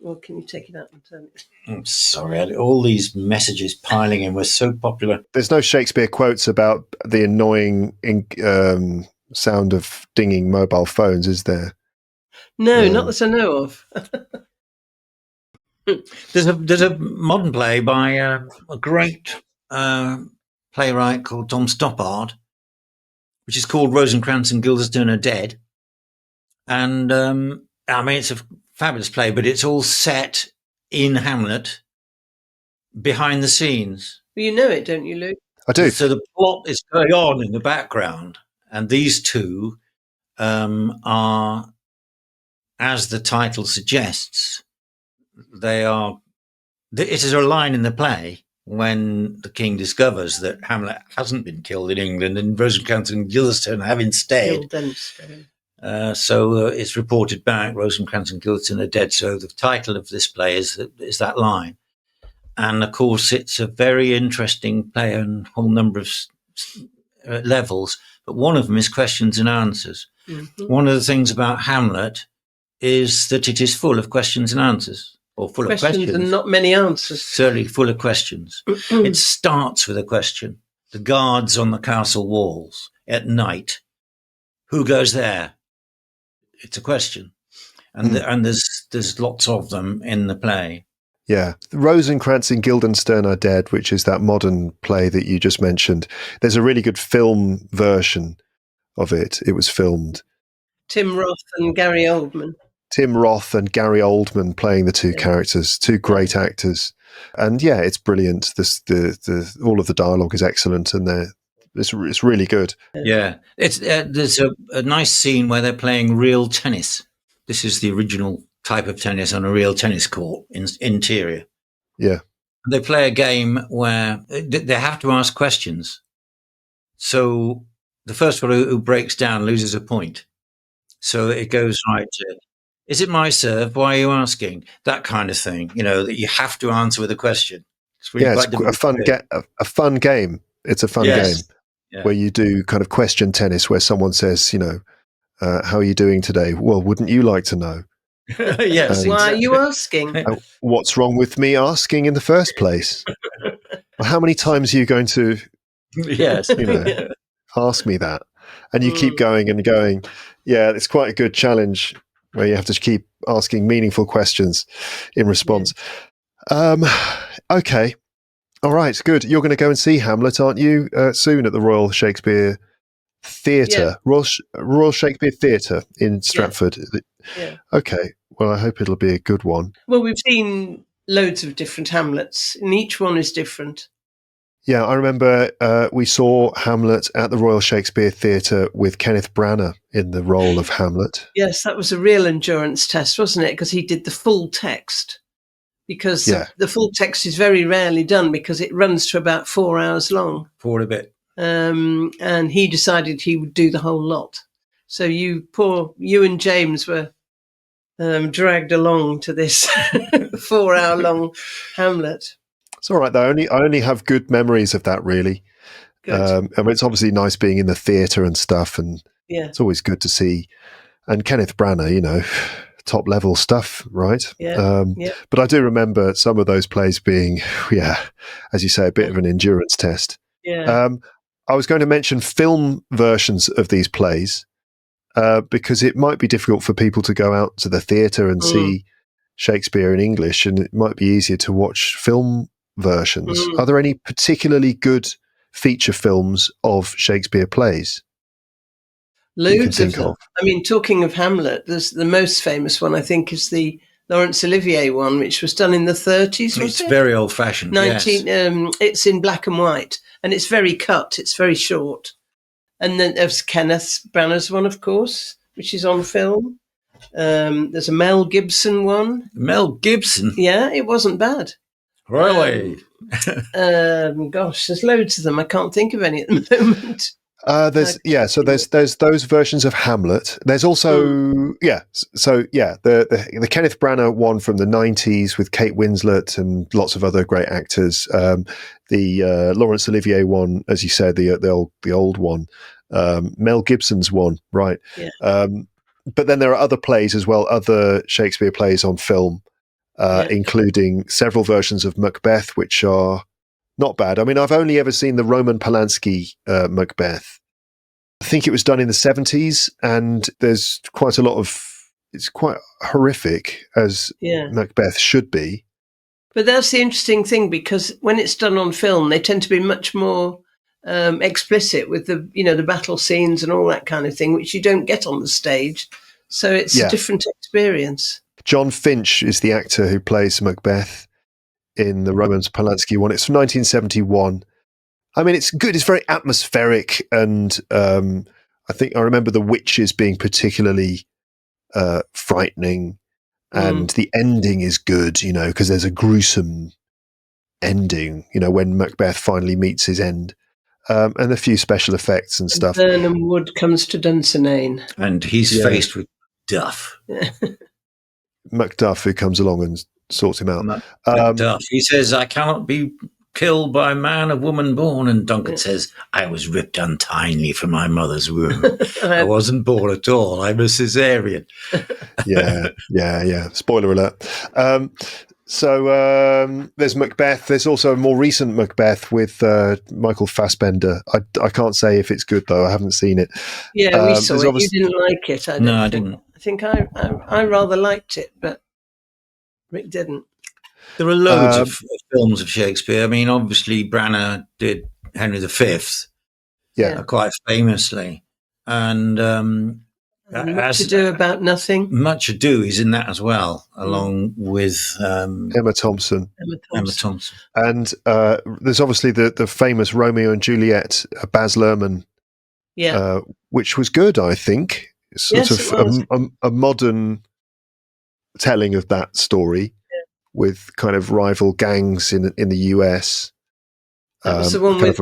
Well, can you take it out and turn it? I'm sorry, all these messages piling in were so popular. There's no Shakespeare quotes about the annoying sound of dinging mobile phones, is there? No, not that I know of. There's a modern play by a great playwright called Tom Stoppard, which is called Rosencrantz and Guildenstern Are Dead. And I mean, it's a fabulous play, but it's all set in Hamlet, behind the scenes. Well, you know it, don't you, Luke? I do. So the plot is going on in the background, and these two are, as the title suggests, they are. It is a line in the play when the king discovers that Hamlet hasn't been killed in England and Rosencrantz and Guildenstern have instead. So it's reported back, Rosencrantz and Guildenstern are dead. So the title of this play is that line. And of course, it's a very interesting play on a whole number of levels. But one of them is questions and answers. Mm-hmm. One of the things about Hamlet is that it is full of questions and answers, or full of questions and not many answers. Certainly full of questions. It starts with a question. The guards on the castle walls at night. Who goes there? It's a question. And there's lots of them in the play. Yeah. Rosencrantz and Guildenstern Are Dead, which is that modern play that you just mentioned. There's a really good film version of it. It was filmed. Tim Roth and Gary Oldman. Tim Roth and Gary Oldman playing the two characters, two great actors. And yeah, it's brilliant. The all of the dialogue is excellent, and it's really good. Yeah. There's a nice scene where they're playing real tennis. This is the original type of tennis on a real tennis court interior. Yeah. They play a game where they have to ask questions. So the first one who breaks down loses a point. So it goes right to, is it my serve? Why are you asking? That kind of thing, that you have to answer with a question. It's really it's a fun game. It's a fun game where you do kind of question tennis, where someone says, how are you doing today? Well, wouldn't you like to know? Yes. Why are you asking? What's wrong with me asking in the first place? Well, how many times are you going to ask me that? And you keep going and going. Yeah, it's quite a good challenge where you have to keep asking meaningful questions in response. Okay. All right, good. You're going to go and see Hamlet, aren't you, soon at the Royal Shakespeare Theatre, Royal Shakespeare Theatre in Stratford. Yeah. Okay. Well, I hope it'll be a good one. Well, we've seen loads of different Hamlets, and each one is different. Yeah, I remember we saw Hamlet at the Royal Shakespeare Theatre with Kenneth Branagh in the role of Hamlet. Yes, that was a real endurance test, wasn't it? Because he did the full text. Because the full text is very rarely done because it runs to about 4 hours long. 4 a bit. And he decided he would do the whole lot. So you and James were dragged along to this 4 hour long Hamlet. It's all right though. I only have good memories of that, really. I mean, it's obviously nice being in the theatre and stuff, and it's always good to see. And Kenneth Branagh, top level stuff, right? But I do remember some of those plays being, as you say, a bit of an endurance test. I was going to mention film versions of these plays because it might be difficult for people to go out to the theatre and see Shakespeare in English, and it might be easier to watch film versions. Are there any particularly good feature films of Shakespeare plays? Loads of them. I mean, talking of Hamlet, there's the most famous one, I think, is the Laurence Olivier one, which was done in the 30s. It's very old-fashioned. 19. Yes. It's in black and white, and it's very cut. It's very short. And then there's Kenneth Branagh's one, of course, which is on film. There's a Mel Gibson one. Mel Gibson? Yeah, it wasn't bad. Really? Gosh, there's loads of them. I can't think of any at the moment. There's those versions of Hamlet. There's also the Kenneth Branagh one from the 90s with Kate Winslet and lots of other great actors. The Laurence Olivier one, as you said, the old one. Mel Gibson's one, right? Yeah. But then there are other plays as well, other Shakespeare plays on film, including several versions of Macbeth, which are not bad. I mean, I've only ever seen the Roman Polanski Macbeth. I think it was done in the 70s, and there's quite a lot of... It's quite horrific, as Macbeth should be. But that's the interesting thing, because when it's done on film, they tend to be much more explicit with the battle scenes and all that kind of thing, which you don't get on the stage. So it's a different experience. John Finch is the actor who plays Macbeth in the Roman Polanski one. It's from 1971. I mean, it's good. It's very atmospheric, and I think I remember the witches being particularly frightening, and the ending is good, because there's a gruesome ending, when Macbeth finally meets his end, and a few special effects and stuff. Birnam Wood comes to Dunsinane. And he's faced with Duff. Macduff, who comes along and sorts him out. Macduff. He says, "I cannot be killed by man of woman born." And Duncan says, "I was ripped untimely from my mother's womb. I wasn't born at all. I'm a cesarean." Yeah. Spoiler alert. So there's Macbeth. There's also a more recent Macbeth with Michael Fassbender. I can't say if it's good, though. I haven't seen it. Yeah, we saw it. You didn't like it. I didn't. I think I rather liked it, but Rick didn't. There are loads of films of Shakespeare. I mean, obviously, Branagh did Henry V, quite famously. And Much Ado About Nothing. Much Ado is in that as well, along with Emma Thompson. And there's obviously the famous Romeo and Juliet, Baz Luhrmann, which was good, I think. Sort of a modern telling of that story. With kind of rival gangs in the US. That was the one with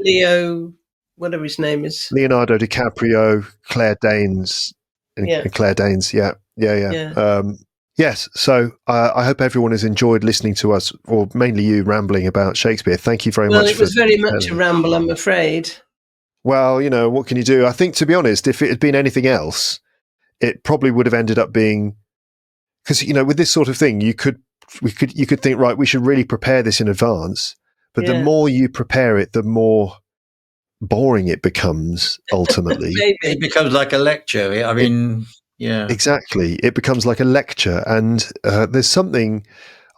Leo, whatever his name is. Leonardo DiCaprio, Claire Danes. Claire Danes, yeah. Yes, so I hope everyone has enjoyed listening to us, or mainly you, rambling about Shakespeare. Thank you very much. Well, it was very much a ramble, I'm afraid. Well, what can you do? I think, to be honest, if it had been anything else, it probably would have ended up being... Because, with this sort of thing, you could think, right, we should really prepare this in advance. But the more you prepare it, the more boring it becomes, ultimately. It becomes like a lecture. I mean, Exactly. It becomes like a lecture. And there's something,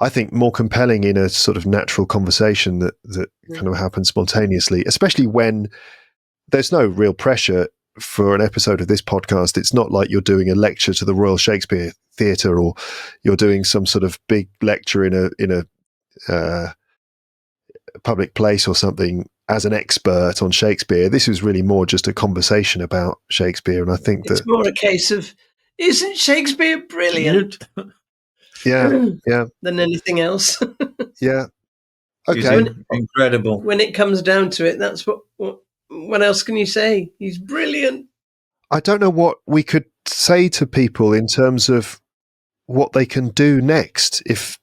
I think, more compelling in a sort of natural conversation that kind of happens spontaneously, especially when there's no real pressure for an episode of this podcast. It's not like you're doing a lecture to the Royal Shakespeare Theatre, or you're doing some sort of big lecture in a public place or something as an expert on Shakespeare. This is really more just a conversation about Shakespeare, and I think it's more a case of, isn't Shakespeare brilliant? Yeah. Than anything else. Yeah. Okay. Incredible. When it comes down to it, that's what else can you say? He's brilliant. I don't know what we could say to people in terms of what they can do next. If,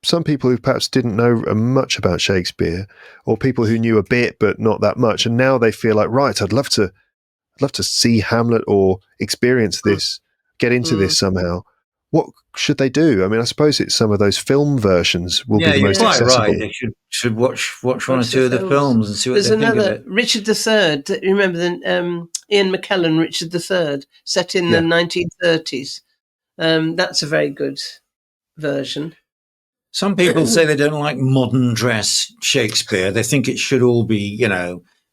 some people who perhaps didn't know much about Shakespeare, or people who knew a bit but not that much, and now they feel like, right, I'd love to see Hamlet or experience this, get into this somehow. What should they do? I mean, I suppose it's some of those film versions will be the most accessible. Yeah, you're quite right. They should watch one or two of the films and see what they think of it. There's another, Richard III. Remember Ian McKellen, Richard III, set in the 1930s. That's a very good version. Some people say they don't like modern dress Shakespeare. They think it should all be,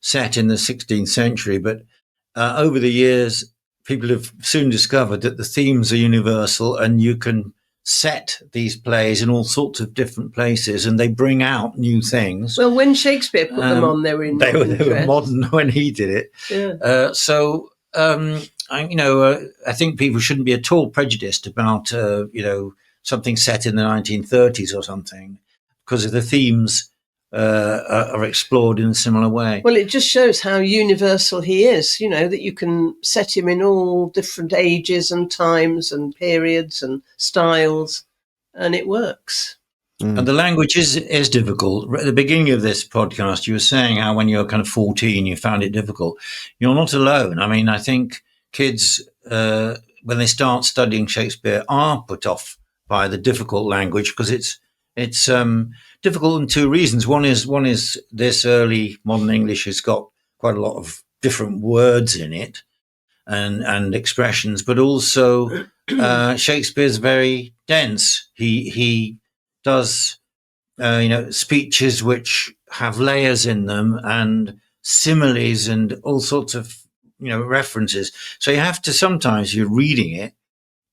set in the 16th century. But over the years, people have soon discovered that the themes are universal, and you can set these plays in all sorts of different places, and they bring out new things. Well, when Shakespeare put them on, they were in they modern were dress. modern when he did it. Yeah. I think people shouldn't be at all prejudiced about something set in the 1930s or something, because of the themes are explored in a similar way. Well, it just shows how universal he is, that you can set him in all different ages and times and periods and styles, and it works. And the language is difficult. At the beginning of this podcast, you were saying how when you were kind of 14, you found it difficult. You're not alone. I mean, I think kids, when they start studying Shakespeare, are put off by the difficult language, because it's difficult in two reasons. One is this early modern English has got quite a lot of different words in it and expressions, but also Shakespeare's very dense. He does speeches which have layers in them and similes and all sorts of references. So you have to, sometimes you're reading it,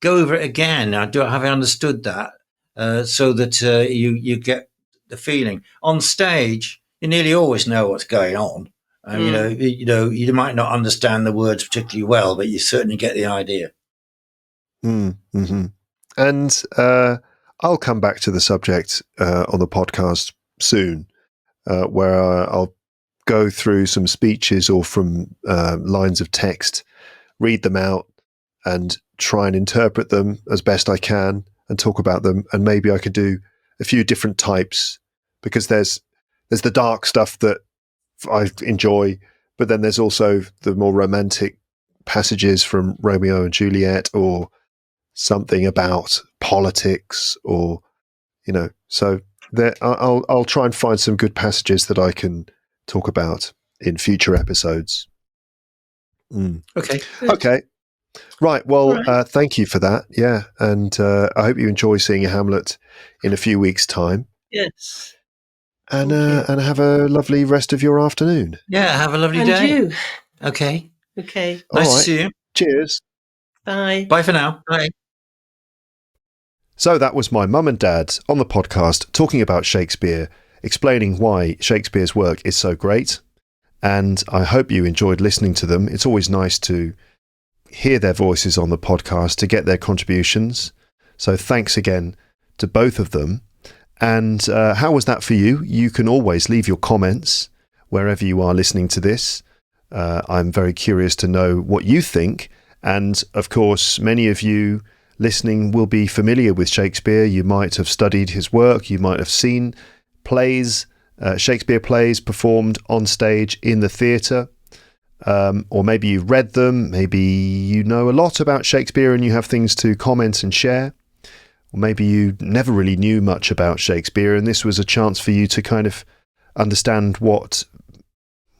go over it again. Have I understood that? So that you get the feeling. On stage, you nearly always know what's going on. You might not understand the words particularly well, but you certainly get the idea. Mm-hmm. And I'll come back to the subject on the podcast soon, where I'll go through some speeches or from lines of text, read them out, and try and interpret them as best I can and talk about them. And maybe I could do a few different types, because there's the dark stuff that I enjoy, but then there's also the more romantic passages from Romeo and Juliet, or something about politics, or so there I'll try and find some good passages that I can talk about in future episodes. Okay. Right. Well, thank you for that. Yeah. And I hope you enjoy seeing Hamlet in a few weeks' time. Yes. And have a lovely rest of your afternoon. Yeah. Have a lovely day. You. Okay. Okay. Nice to see you. Cheers. Bye. Bye for now. Bye. So that was my mum and dad on the podcast talking about Shakespeare, explaining why Shakespeare's work is so great. And I hope you enjoyed listening to them. It's always nice to hear their voices on the podcast, to get their contributions. So thanks again to both of them. And how was that for you? You can always leave your comments wherever you are listening to this. I'm very curious to know what you think. And of course, many of you listening will be familiar with Shakespeare. You might have studied his work. You might have seen plays, Shakespeare plays performed on stage in the theatre. Or maybe you've read them. Maybe you know a lot about Shakespeare and you have things to comment and share. Or maybe you never really knew much about Shakespeare, and this was a chance for you to kind of understand what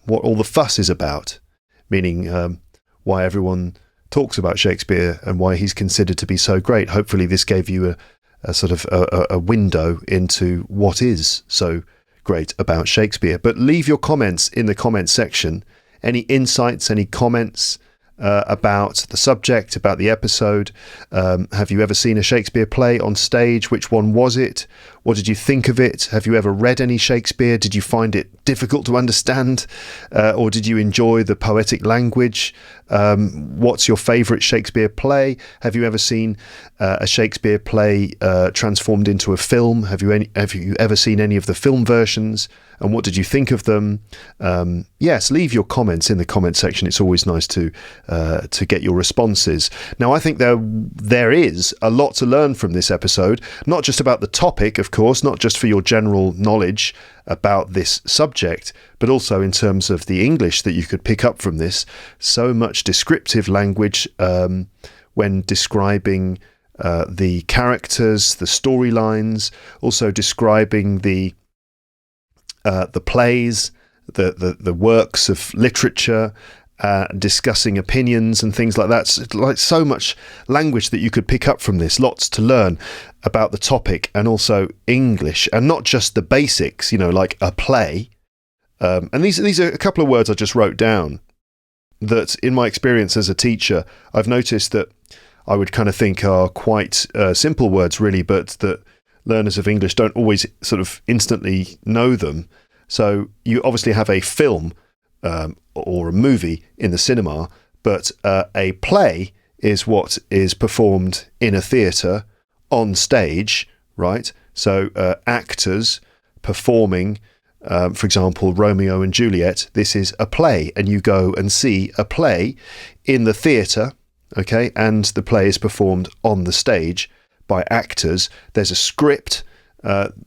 all the fuss is about, meaning why everyone talks about Shakespeare and why he's considered to be so great. Hopefully this gave you a sort of a window into what is so great about Shakespeare. But leave your comments in the comments section. Any insights, any comments about the subject, about the episode? Have you ever seen a Shakespeare play on stage? Which one was it? What did you think of it? Have you ever read any Shakespeare? Did you find it difficult to understand? Or did you enjoy the poetic language? What's your favourite Shakespeare play? Have you ever seen a Shakespeare play transformed into a film? Have you ever seen any of the film versions? And what did you think of them? Yes, leave your comments in the comment section. It's always nice to get your responses. Now, I think there is a lot to learn from this episode, not just about the topic, of course, not just for your general knowledge about this subject, but also in terms of the English that you could pick up from this. So much descriptive language when describing the characters, the storylines, also describing the plays, the works of literature, discussing opinions and things like that. It's like so much language that you could pick up from this, lots to learn about the topic, and also English, and not just the basics, like a play. And these are a couple of words I just wrote down that in my experience as a teacher, I've noticed that I would kind of think are quite simple words, really, but that learners of English don't always sort of instantly know them. So you obviously have a film or a movie in the cinema, but a play is what is performed in a theatre on stage, right? So actors performing, for example, Romeo and Juliet, this is a play, and you go and see a play in the theatre, okay, and the play is performed on the stage by actors. There's a script,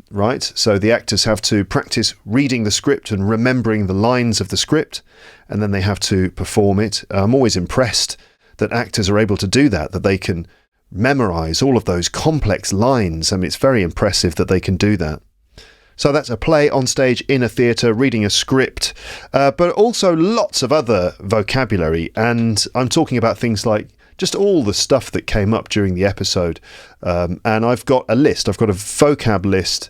right? So the actors have to practice reading the script and remembering the lines of the script, and then they have to perform it. I'm always impressed that actors are able to do that, that they can memorize all of those complex lines. I mean, it's very impressive that they can do that. So that's a play on stage in a theatre, reading a script, but also lots of other vocabulary. And I'm talking about things like just all the stuff that came up during the episode. And I've got a list. I've got a vocab list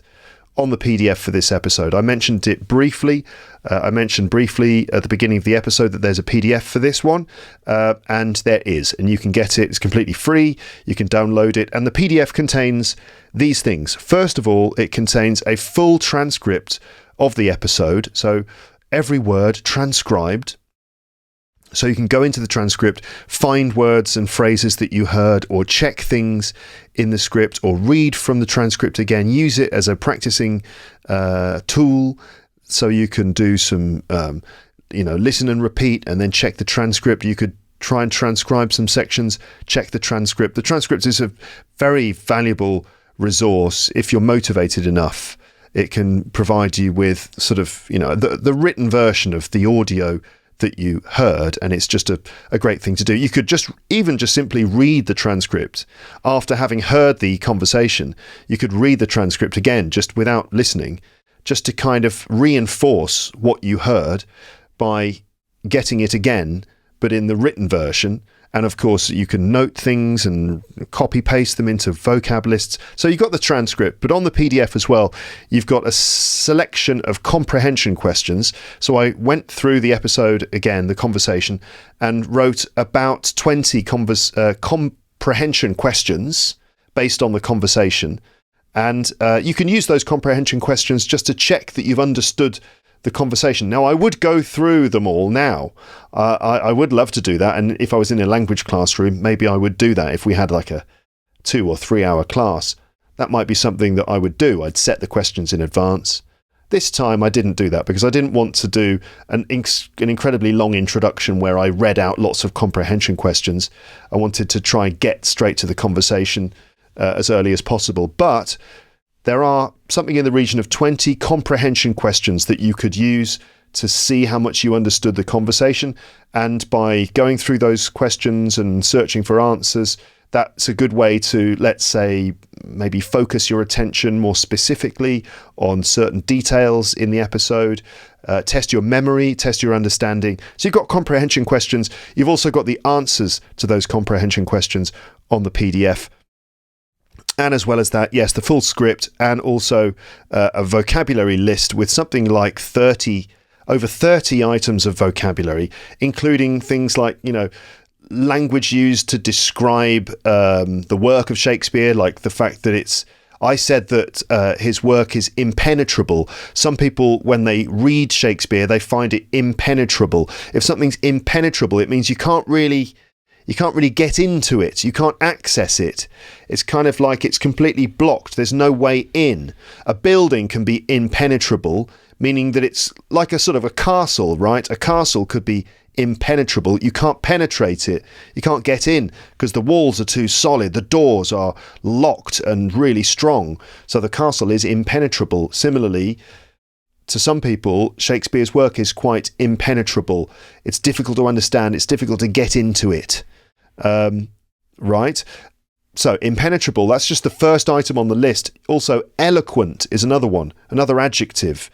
on the PDF for this episode. I mentioned it briefly. I mentioned briefly at the beginning of the episode that there's a PDF for this one, and there is, and you can get it. It's completely free. You can download it, and the PDF contains these things. First of all, it contains a full transcript of the episode, so every word transcribed. So you can go into the transcript, find words and phrases that you heard, or check things in the script, or read from the transcript again. Use it as a practicing tool, so you can do some, listen and repeat, and then check the transcript. You could try and transcribe some sections, check the transcript. The transcript is a very valuable resource if you're motivated enough. It can provide you with sort of, the written version of the audio that you heard, and it's just a great thing to do. You could just simply read the transcript after having heard the conversation. You could read the transcript again just without listening, just to kind of reinforce what you heard by getting it again, but in the written version. And of course, you can note things and copy paste them into vocab lists. So you've got the transcript, but on the PDF as well, you've got a selection of comprehension questions. So I went through the episode again, the conversation, and wrote about 20 comprehension questions based on the conversation. And you can use those comprehension questions just to check that you've understood the conversation. Now, I would go through them all now. I would love to do that. And if I was in a language classroom, maybe I would do that. If we had like a 2 or 3 hour class, that might be something that I would do. I'd set the questions in advance. This time I didn't do that because I didn't want to do an incredibly long introduction where I read out lots of comprehension questions. I wanted to try and get straight to the conversation as early as possible. But there are something in the region of 20 comprehension questions that you could use to see how much you understood the conversation. And by going through those questions and searching for answers, that's a good way to, let's say, maybe focus your attention more specifically on certain details in the episode, test your memory, test your understanding. So you've got comprehension questions. You've also got the answers to those comprehension questions on the PDF. And as well as that, yes, the full script, and also a vocabulary list with something like over 30 items of vocabulary, including things like, language used to describe the work of Shakespeare, like the fact that I said that his work is impenetrable. Some people, when they read Shakespeare, they find it impenetrable. If something's impenetrable, it means you can't really get into it. You can't access it. It's kind of like it's completely blocked. There's no way in. A building can be impenetrable, meaning that it's like a sort of a castle, right? A castle could be impenetrable. You can't penetrate it. You can't get in because the walls are too solid. The doors are locked and really strong. So the castle is impenetrable. Similarly, to some people, Shakespeare's work is quite impenetrable. It's difficult to understand. It's difficult to get into it. Right? So impenetrable, that's just the first item on the list. Also, eloquent is another one, another adjective.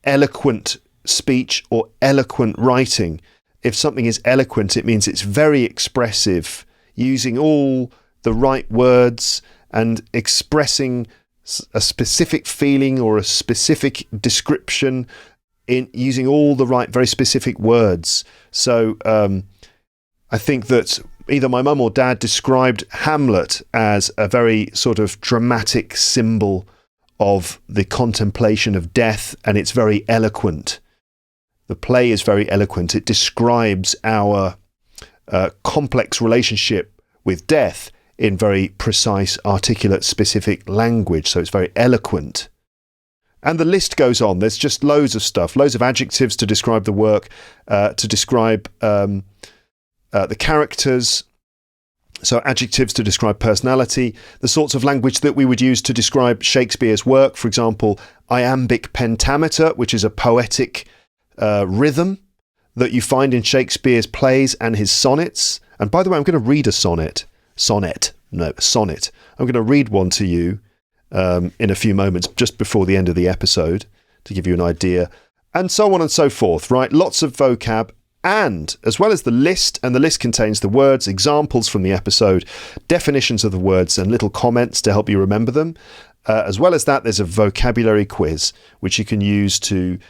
Eloquent speech or eloquent writing. If something is eloquent, it means it's very expressive, using all the right words and expressing a specific feeling or a specific description in using all the right, very specific words. So I think that either my mum or dad described Hamlet as a very sort of dramatic symbol of the contemplation of death, and it's very eloquent. The play is very eloquent. It describes our complex relationship with death in very precise, articulate, specific language. So it's very eloquent. And the list goes on. There's just loads of stuff, loads of adjectives to describe the work, to describe the characters. So adjectives to describe personality, the sorts of language that we would use to describe Shakespeare's work. For example, iambic pentameter, which is a poetic rhythm that you find in Shakespeare's plays and his sonnets. And by the way, I'm going to read a sonnet. I'm going to read one to you in a few moments, just before the end of the episode, to give you an idea, and so on and so forth, right? Lots of vocab, and as well as the list, and the list contains the words, examples from the episode, definitions of the words, and little comments to help you remember them. As well as that, there's a vocabulary quiz, which you can use to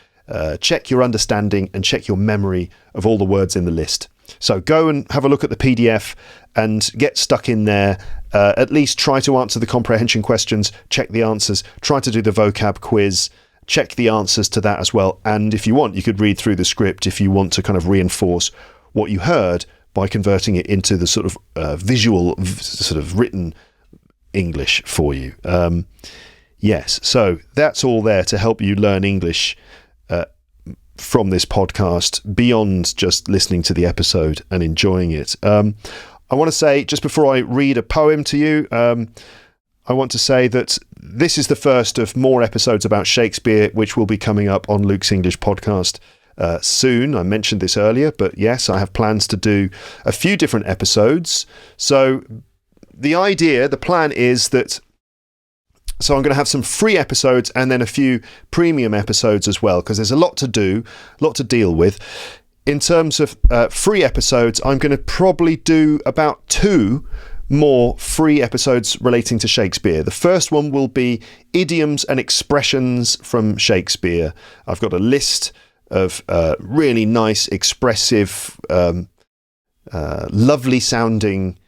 check your understanding and check your memory of all the words in the list. So go and have a look at the PDF and get stuck in there. At least try to answer the comprehension questions, check the answers, try to do the vocab quiz, check the answers to that as well. And if you want, you could read through the script if you want to kind of reinforce what you heard by converting it into the sort of visual, sort of written English for you. Yes, so that's all there to help you learn English from this podcast, beyond just listening to the episode and enjoying it. I want to say, just before I read a poem to you, I want to say that this is the first of more episodes about Shakespeare, which will be coming up on Luke's English podcast soon. I mentioned this earlier, but yes, I have plans to do a few different episodes. So the plan is that I'm going to have some free episodes and then a few premium episodes as well, because there's a lot to do, a lot to deal with. In terms of free episodes, I'm going to probably do about 2 more free episodes relating to Shakespeare. The first one will be idioms and expressions from Shakespeare. I've got a list of really nice, expressive, lovely sounding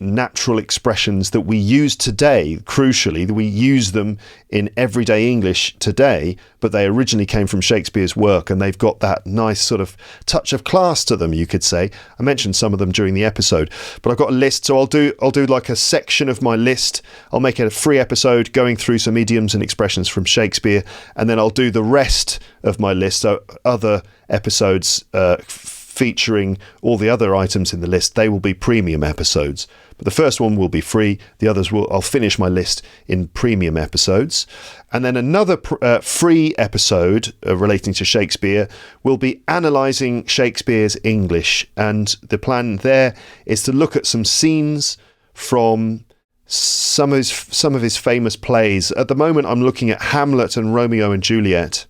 natural expressions that we use today. Crucially, that we use them in everyday English today, but they originally came from Shakespeare's work, and they've got that nice sort of touch of class to them, you could say. I mentioned some of them during the episode, but I've got a list, so I'll do like a section of my list. I'll make it a free episode going through some idioms and expressions from Shakespeare, and then I'll do the rest of my list, so other episodes featuring all the other items in the list. They will be premium episodes. But the first one will be free. The others I'll finish my list in premium episodes. And then another free episode relating to Shakespeare will be analysing Shakespeare's English. And the plan there is to look at some scenes from some of his famous plays. At the moment, I'm looking at Hamlet and Romeo and Juliet.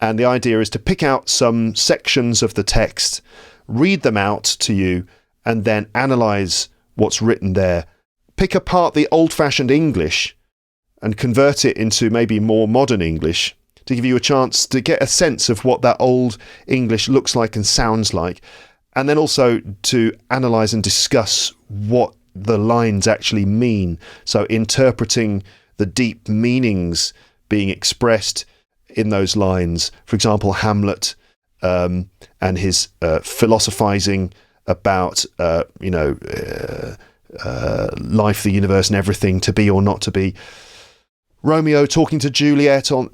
And the idea is to pick out some sections of the text, read them out to you, and then analyse what's written there. Pick apart the old-fashioned English and convert it into maybe more modern English to give you a chance to get a sense of what that old English looks like and sounds like. And then also to analyse and discuss what the lines actually mean. So interpreting the deep meanings being expressed in those lines. For example, Hamlet and his philosophizing about life, the universe, and everything, to be or not to be. Romeo talking to Juliet on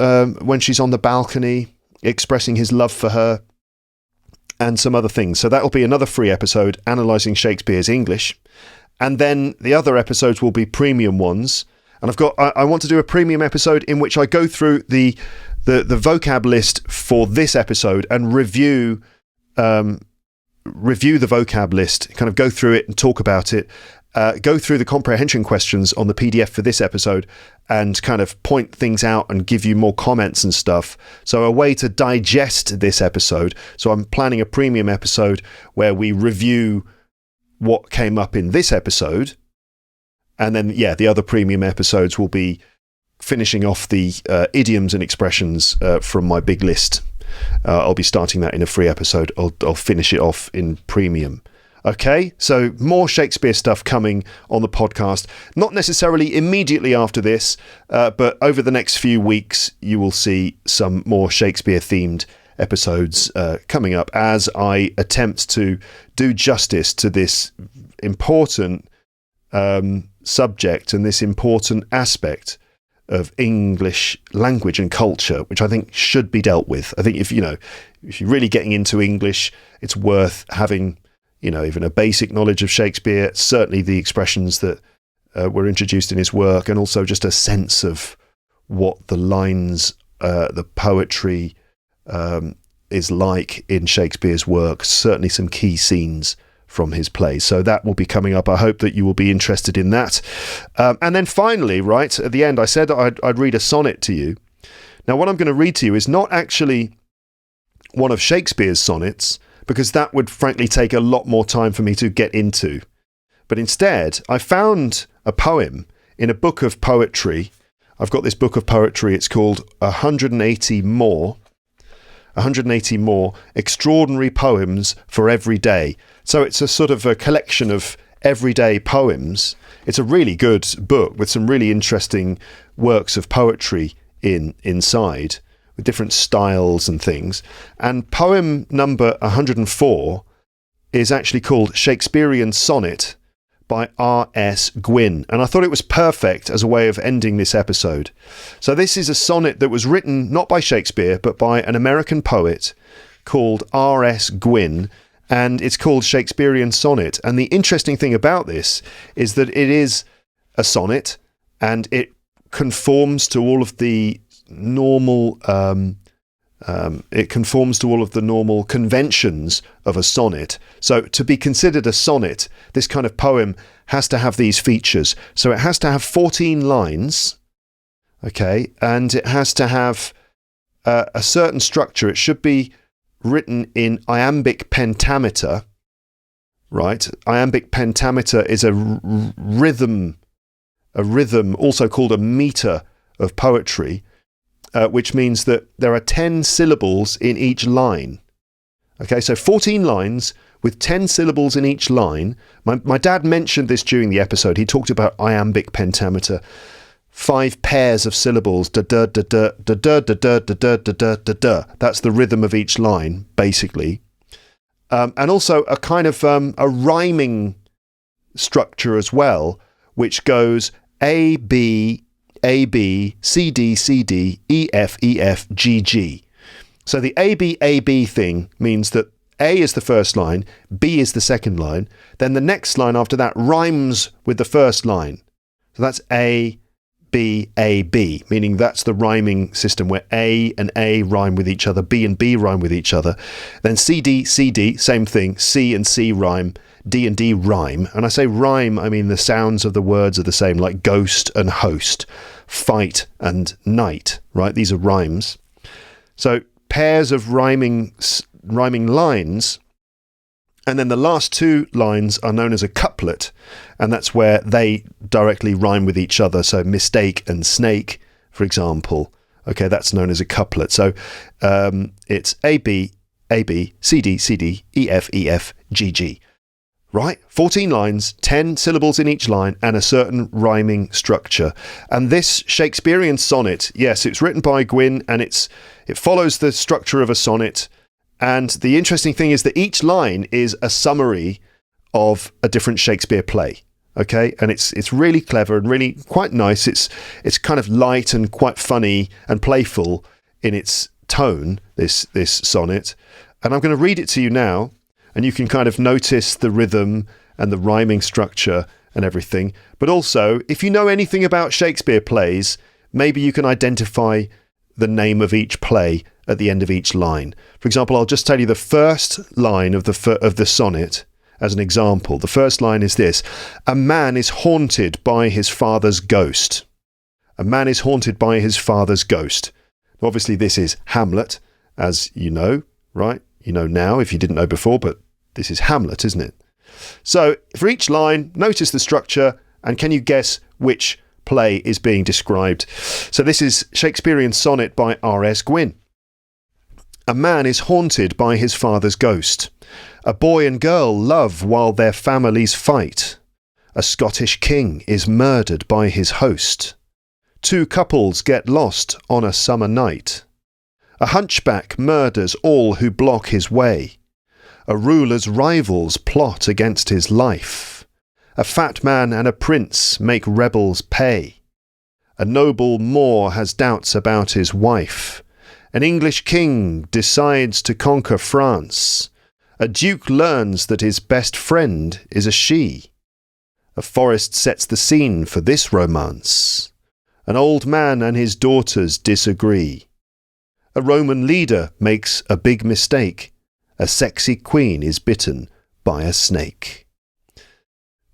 when she's on the balcony, expressing his love for her, and some other things. So that'll be another free episode analysing Shakespeare's English, and then the other episodes will be premium ones. And I want to do a premium episode in which I go through the vocab list for this episode and review the vocab list, kind of go through it and talk about it, go through the comprehension questions on the PDF for this episode and kind of point things out and give you more comments and stuff. So a way to digest this episode. So I'm planning a premium episode where we review what came up in this episode. And then, the other premium episodes will be finishing off the idioms and expressions from my big list. I'll be starting that in a free episode. I'll finish it off in premium. Okay, so more Shakespeare stuff coming on the podcast. Not necessarily immediately after this, but over the next few weeks, you will see some more Shakespeare-themed episodes coming up as I attempt to do justice to this important subject and this important aspect of English language and culture, which I think should be dealt with. I think if you're really getting into English, it's worth having, even a basic knowledge of Shakespeare, certainly the expressions that were introduced in his work, and also just a sense of what the lines, the poetry is like in Shakespeare's work, certainly some key scenes from his plays. So that will be coming up. I hope that you will be interested in that. And then finally, right at the end, I said I'd read a sonnet to you. Now, what I'm going to read to you is not actually one of Shakespeare's sonnets, because that would frankly take a lot more time for me to get into. But instead, I found a poem in a book of poetry. I've got this book of poetry. It's called 180 More Extraordinary Poems for Every Day. So it's a sort of a collection of everyday poems. It's a really good book with some really interesting works of poetry inside, with different styles and things. And poem number 104 is actually called Shakespearean Sonnet by R.S. Gwynne. And I thought it was perfect as a way of ending this episode. So this is a sonnet that was written not by Shakespeare, but by an American poet called R.S. Gwynne. And it's called Shakespearean Sonnet. And the interesting thing about this is that it is a sonnet, and it conforms to all of the normal conventions of a sonnet. So to be considered a sonnet, this kind of poem has to have these features. So it has to have 14 lines, okay, and it has to have a certain structure. It should be written in iambic pentameter, right? Iambic pentameter is a rhythm, also called a meter of poetry, which means that there are 10 syllables in each line. Okay, so 14 lines with 10 syllables in each line. My dad mentioned this during the episode. He talked about iambic pentameter. 5 pairs of syllables, da da da da da da da da da da da da da. That's the rhythm of each line, basically. And also a kind of a rhyming structure as well, which goes A, B, C, D, C, D, E, F, G, G. So the A, B thing means that A is the first line, B is the second line, then the next line after that rhymes with the first line. So that's A, B, meaning that's the rhyming system where A and A rhyme with each other, B and B rhyme with each other. Then C, D, same thing, C and C rhyme, D and D rhyme. And I say rhyme, I mean the sounds of the words are the same, like ghost and host, fight and night, right? These are rhymes. So pairs of rhyming lines, and then the last 2 lines are known as a couplet, and that's where they directly rhyme with each other. So mistake and snake, for example. Okay, that's known as a couplet. So it's A, B, C, D, E, F, G, G. Right? 14 lines, 10 syllables in each line, and a certain rhyming structure. And this Shakespearean sonnet, yes, it's written by Gwynne, and it follows the structure of a sonnet. And the interesting thing is that each line is a summary of a different Shakespeare play. Okay, and it's really clever and really quite nice. It's kind of light and quite funny and playful in its tone, this sonnet. And I'm going to read it to you now, and you can kind of notice the rhythm and the rhyming structure and everything. But also, if you know anything about Shakespeare plays, maybe you can identify the name of each play at the end of each line. For example, I'll just tell you the first line of the sonnet as an example. The first line is this: a man is haunted by his father's ghost. A man is haunted by his father's ghost. Obviously, this is Hamlet, as you know, right? You know now if you didn't know before, but this is Hamlet, isn't it? So for each line, notice the structure, and can you guess which play is being described? So this is Shakespearean Sonnet by R.S. Gwynne. A man is haunted by his father's ghost. A boy and girl love while their families fight. A Scottish king is murdered by his host. Two couples get lost on a summer night. A hunchback murders all who block his way. A ruler's rivals plot against his life. A fat man and a prince make rebels pay. A noble Moor has doubts about his wife. An English king decides to conquer France. A duke learns that his best friend is a she. A forest sets the scene for this romance. An old man and his daughters disagree. A Roman leader makes a big mistake. A sexy queen is bitten by a snake.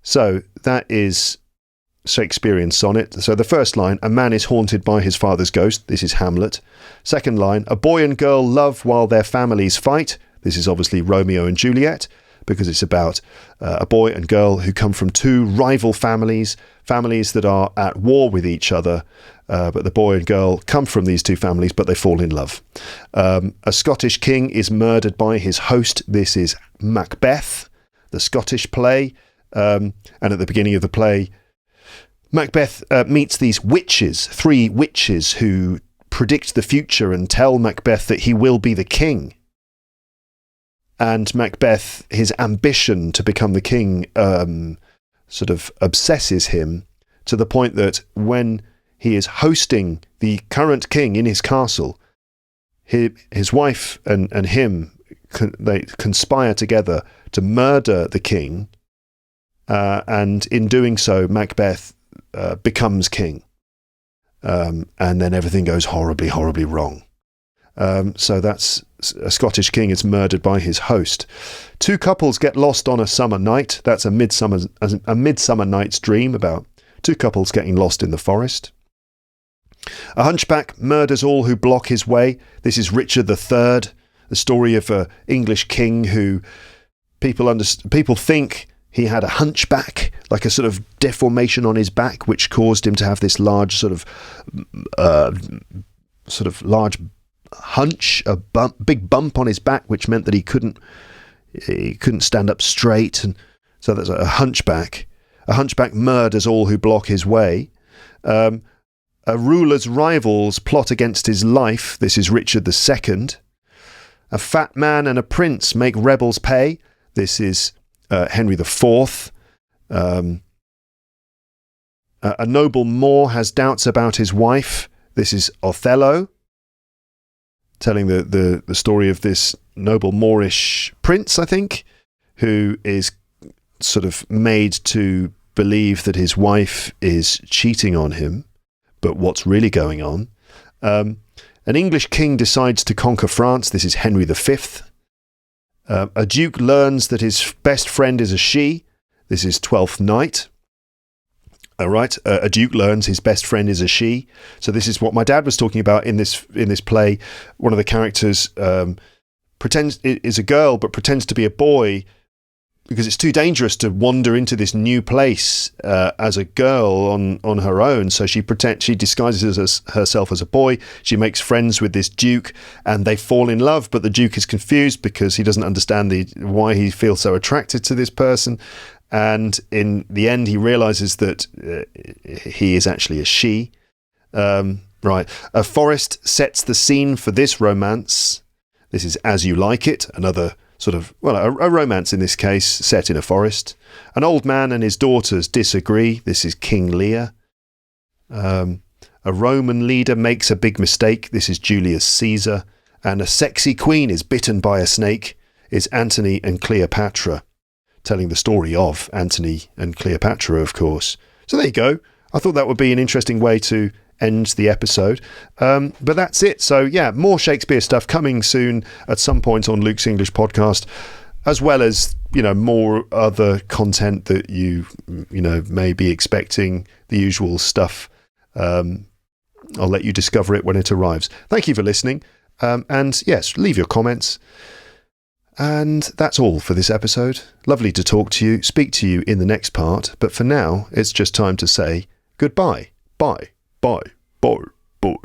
So that is Shakespearean Sonnet. So the first line, a man is haunted by his father's ghost. This is Hamlet. Second line, a boy and girl love while their families fight. This is obviously Romeo and Juliet, because it's about a boy and girl who come from two rival families that are at war with each other. But the boy and girl come from these two families, but they fall in love. A Scottish king is murdered by his host. This is Macbeth, the Scottish play. And at the beginning of the play, Macbeth meets these witches, three witches who predict the future and tell Macbeth that he will be the king. And Macbeth, his ambition to become the king sort of obsesses him to the point that when he is hosting the current king in his castle, his wife and him, they conspire together to murder the king. And in doing so, Macbeth becomes king. And then everything goes horribly, horribly wrong. So that's a Scottish king is murdered by his host. Two couples get lost on a summer night. That's a Midsummer Night's Dream about two couples getting lost in the forest. A hunchback murders all who block his way. This is Richard III, the story of an English king who people think he had a hunchback, like a sort of deformation on his back, which caused him to have this large sort of large hunch, big bump on his back, which meant that he couldn't stand up straight, and so that's a hunchback. A hunchback murders all who block his way. A ruler's rivals plot against his life. This is Richard II. A fat man and a prince make rebels pay. This is Henry IV. A noble Moor has doubts about his wife. This is Othello, telling the story of this noble Moorish prince, I think, who is sort of made to believe that his wife is cheating on him, but what's really going on. An English king decides to conquer France. This is Henry V. A duke learns that his best friend is a she. This is Twelfth Night. All right, a duke learns his best friend is a she. So this is what my dad was talking about in this play. One of the characters pretends is a girl, but pretends to be a boy because it's too dangerous to wander into this new place as a girl on her own. So she disguises herself as a boy. She makes friends with this duke, and they fall in love. But the duke is confused because he doesn't understand why he feels so attracted to this person. And in the end, he realizes that he is actually a she. Right. A forest sets the scene for this romance. This is As You Like It, another sort of, a romance in this case, set in a forest. An old man and his daughters disagree. This is King Lear. A Roman leader makes a big mistake. This is Julius Caesar. And a sexy queen is bitten by a snake. Is Antony and Cleopatra, telling the story of Antony and Cleopatra, of course. So there you go. I thought that would be an interesting way to end the episode. But that's it. So yeah, more Shakespeare stuff coming soon at some point on Luke's English podcast, as well as, more other content that you may be expecting, the usual stuff. I'll let you discover it when it arrives. Thank you for listening. And yes, leave your comments. And that's all for this episode. Lovely to talk to you, speak to you in the next part. But for now, it's just time to say goodbye. Bye. Bye. Bye. Bye.